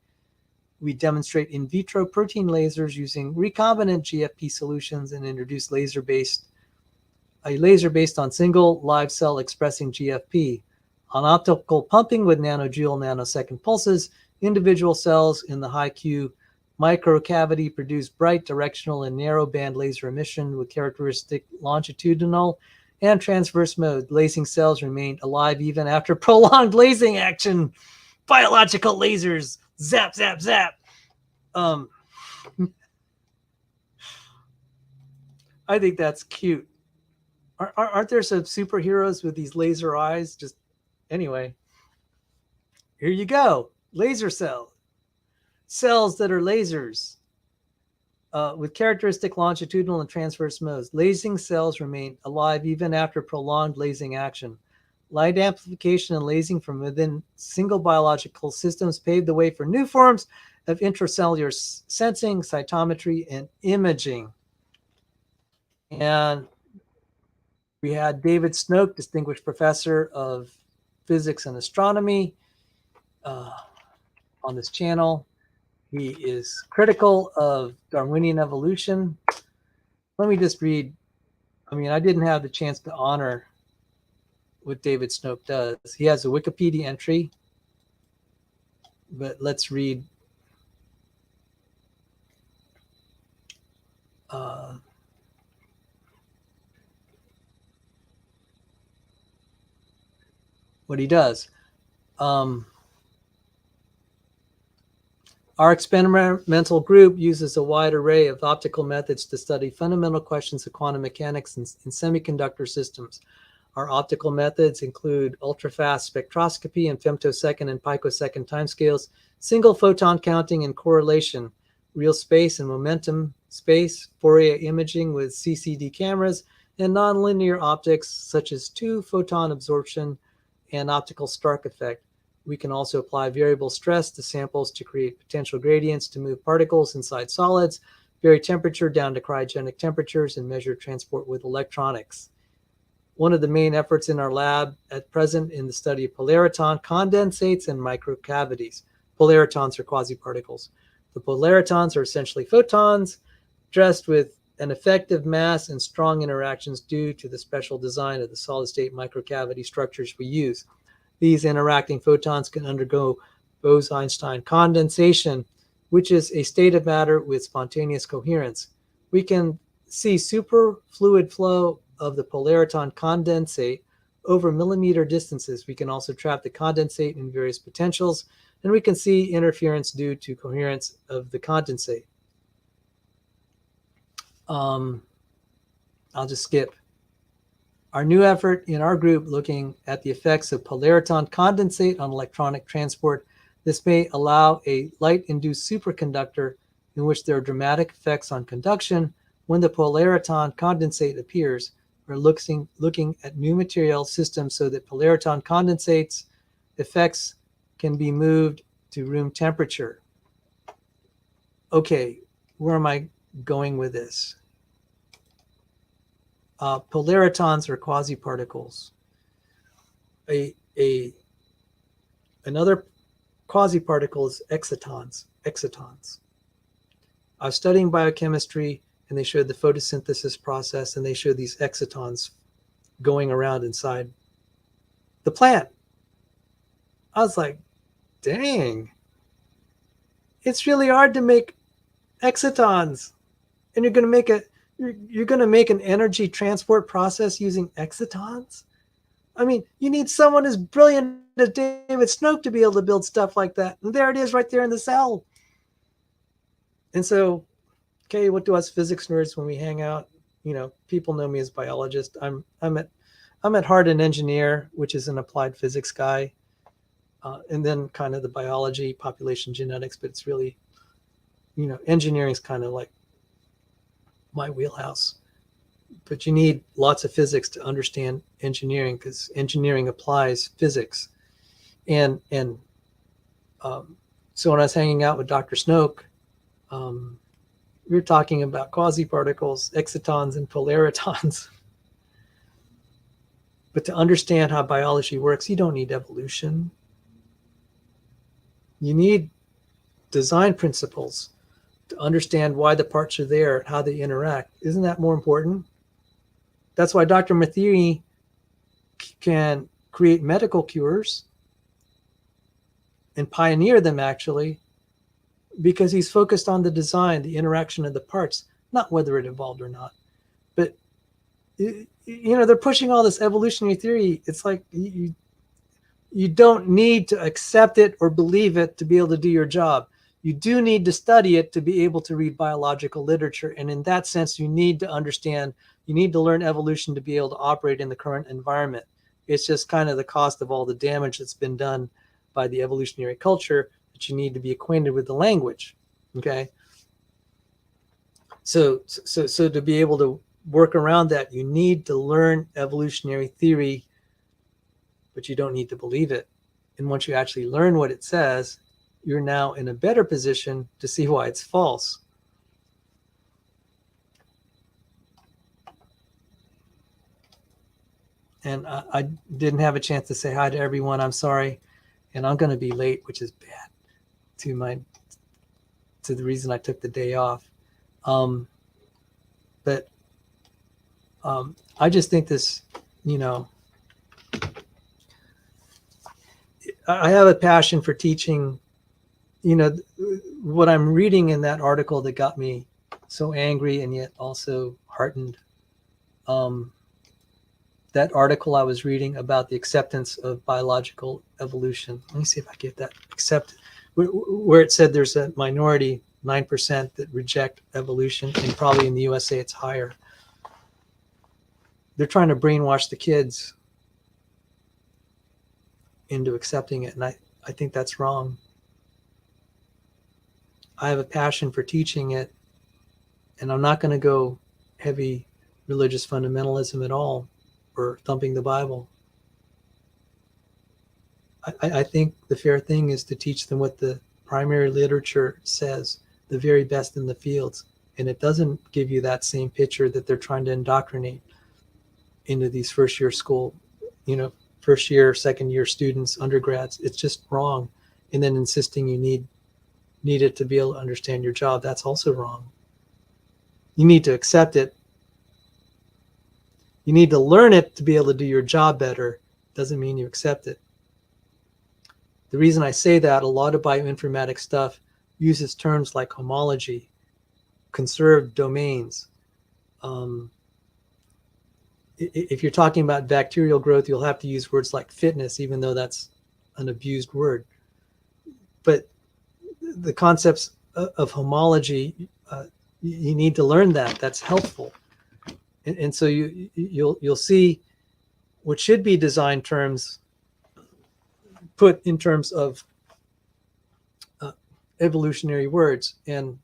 Speaker 1: We demonstrate in vitro protein lasers using recombinant GFP solutions and introduce a laser based on single live cell expressing GFP. On optical pumping with nanojoule nanosecond pulses, individual cells in the high Q microcavity produce bright directional and narrow band laser emission with characteristic longitudinal and transverse mode. Lasing cells remain alive even after prolonged lasing action. Biological lasers, zap, zap, zap. I think that's cute. Aren't there some superheroes with these laser eyes? Just anyway, here you go. Laser cells that are lasers with characteristic longitudinal and transverse modes. Lasing cells remain alive even after prolonged lasing action. Light amplification and lasing from within single biological systems paved the way for new forms of intracellular sensing, cytometry, and imaging. And we had David Snoke, Distinguished Professor of Physics and Astronomy, on this channel. He is critical of Darwinian evolution. Let me just read. I didn't have the chance to honor what David Snoke does. He has a Wikipedia entry, but let's read. What he does. Our experimental group uses a wide array of optical methods to study fundamental questions of quantum mechanics in semiconductor systems. Our optical methods include ultrafast spectroscopy and femtosecond and picosecond timescales, single photon counting and correlation, real space and momentum space, Fourier imaging with CCD cameras, and nonlinear optics such as two-photon absorption and optical Stark effect. We can also apply variable stress to samples to create potential gradients to move particles inside solids, vary temperature down to cryogenic temperatures, and measure transport with electronics. One of the main efforts in our lab at present in the study of polariton condensates and microcavities. Polaritons are quasiparticles. The polaritons are essentially photons dressed with an effective mass and strong interactions due to the special design of the solid-state microcavity structures we use. These interacting photons can undergo Bose-Einstein condensation, which is a state of matter with spontaneous coherence. We can see superfluid flow of the polariton condensate over millimeter distances. We can also trap the condensate in various potentials, and we can see interference due to coherence of the condensate. I'll just skip. Our new effort in our group looking at the effects of polariton condensate on electronic transport. This may allow a light-induced superconductor in which there are dramatic effects on conduction when the polariton condensate appears. We're looking at new material systems so that polariton condensates effects can be moved to room temperature. Okay, where am I going with this? Polaritons are quasiparticles. Another quasiparticle is excitons. I was studying biochemistry, and they showed the photosynthesis process, and they showed these excitons going around inside the plant. I was like, dang. it's really hard to make excitons, and you're going to make an energy transport process using excitons. I mean, you need someone as brilliant as David Snoke to be able to build stuff like that, and there it is right there in the cell. And so, okay, what do us physics nerds when we hang out? People know me as biologist. I'm at heart an engineer, which is an applied physics guy, and then kind of the biology, population genetics. But it's really, engineering is kind of like my wheelhouse. But you need lots of physics to understand engineering, because engineering applies physics. And so when I was hanging out with Dr. Snoke, we were talking about quasi-particles, excitons, and polaritons. But to understand how biology works, you don't need evolution. You need design principles to understand why the parts are there and how they interact. Isn't that more important? That's why Dr. Matheny can create medical cures and pioneer them, actually, because he's focused on the design, the interaction of the parts, not whether it evolved or not. But they're pushing all this evolutionary theory. It's like you don't need to accept it or believe it to be able to do your job. You do need to study it to be able to read biological literature. And in that sense, you need to understand, you need to learn evolution to be able to operate in the current environment. It's just kind of the cost of all the damage that's been done by the evolutionary culture, that you need to be acquainted with the language. Okay. So to be able to work around that, you need to learn evolutionary theory, but you don't need to believe it. And once you actually learn what it says, you're now in a better position to see why it's false. And I didn't have a chance to say hi to everyone. I'm sorry. And I'm going to be late, which is bad to the reason I took the day off. But I just think this, I have a passion for teaching. What I'm reading in that article that got me so angry and yet also heartened. That article I was reading about the acceptance of biological evolution. Let me see if I get that. Where it said there's a minority, 9%, that reject evolution, and probably in the USA it's higher. They're trying to brainwash the kids into accepting it, and I think that's wrong. I have a passion for teaching it, and I'm not going to go heavy religious fundamentalism at all, or thumping the Bible. I think the fair thing is to teach them what the primary literature says, the very best in the fields. And it doesn't give you that same picture that they're trying to indoctrinate into these first year school, first year, second year students, undergrads. It's just wrong. And then insisting you need it to be able to understand your job, that's also wrong. You need to accept it. You need to learn it to be able to do your job better. Doesn't mean you accept it. The reason I say that, a lot of bioinformatics stuff uses terms like homology, conserved domains. If you're talking about bacterial growth, you'll have to use words like fitness, even though that's an abused word. But the concepts of homology, you need to learn that. That's helpful. And so you'll see what should be design terms put in terms of evolutionary words. And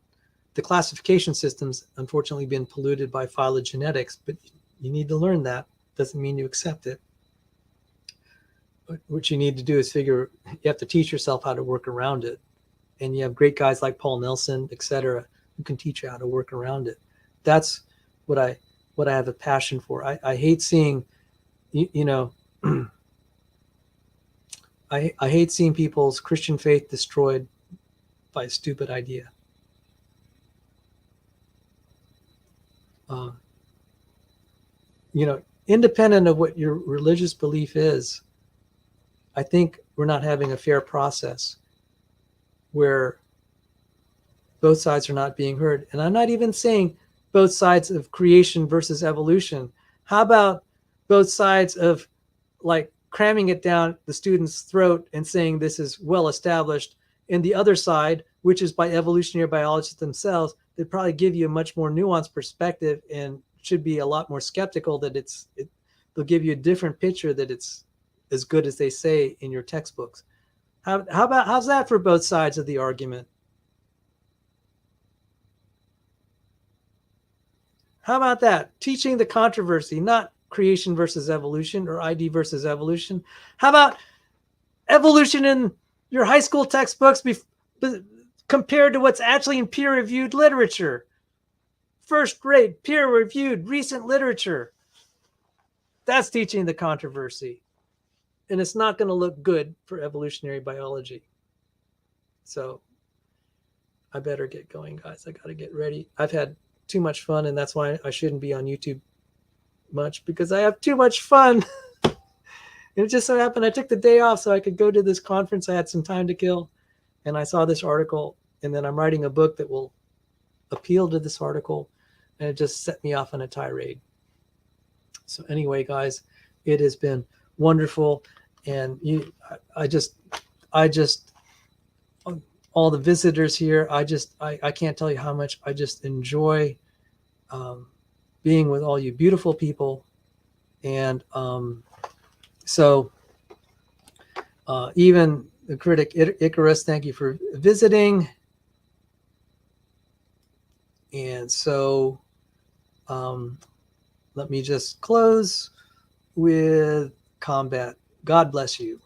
Speaker 1: the classification system's unfortunately been polluted by phylogenetics, but you need to learn that. Doesn't mean you accept it. But what you need to do is you have to teach yourself how to work around it. And you have great guys like Paul Nelson, etc., who can teach you how to work around it. That's what I have a passion for. I hate seeing, I hate seeing people's Christian faith destroyed by a stupid idea. Independent of what your religious belief is, I think we're not having a fair process where both sides are not being heard. And I'm not even saying both sides of creation versus evolution. How about both sides of like cramming it down the student's throat and saying this is well established, and the other side, which is by evolutionary biologists themselves, they probably give you a much more nuanced perspective and should be a lot more skeptical that they'll give you a different picture that it's as good as they say in your textbooks. How's that for both sides of the argument? How about that? Teaching the controversy, not creation versus evolution or ID versus evolution. How about evolution in your high school textbooks compared to what's actually in peer-reviewed literature? First grade, peer-reviewed, recent literature. That's teaching the controversy. And it's not going to look good for evolutionary biology. So I better get going, guys. I got to get ready. I've had too much fun, and that's why I shouldn't be on YouTube much, because I have too much fun. And it just so happened I took the day off so I could go to this conference. I had some time to kill, and I saw this article, and then I'm writing a book that will appeal to this article, and it just set me off on a tirade. So anyway, guys, it has been wonderful, and I just all the visitors here, I can't tell you how much I just enjoy being with all you beautiful people. And so even the critic Icarus, thank you for visiting. And so let me just close with combat. God bless you.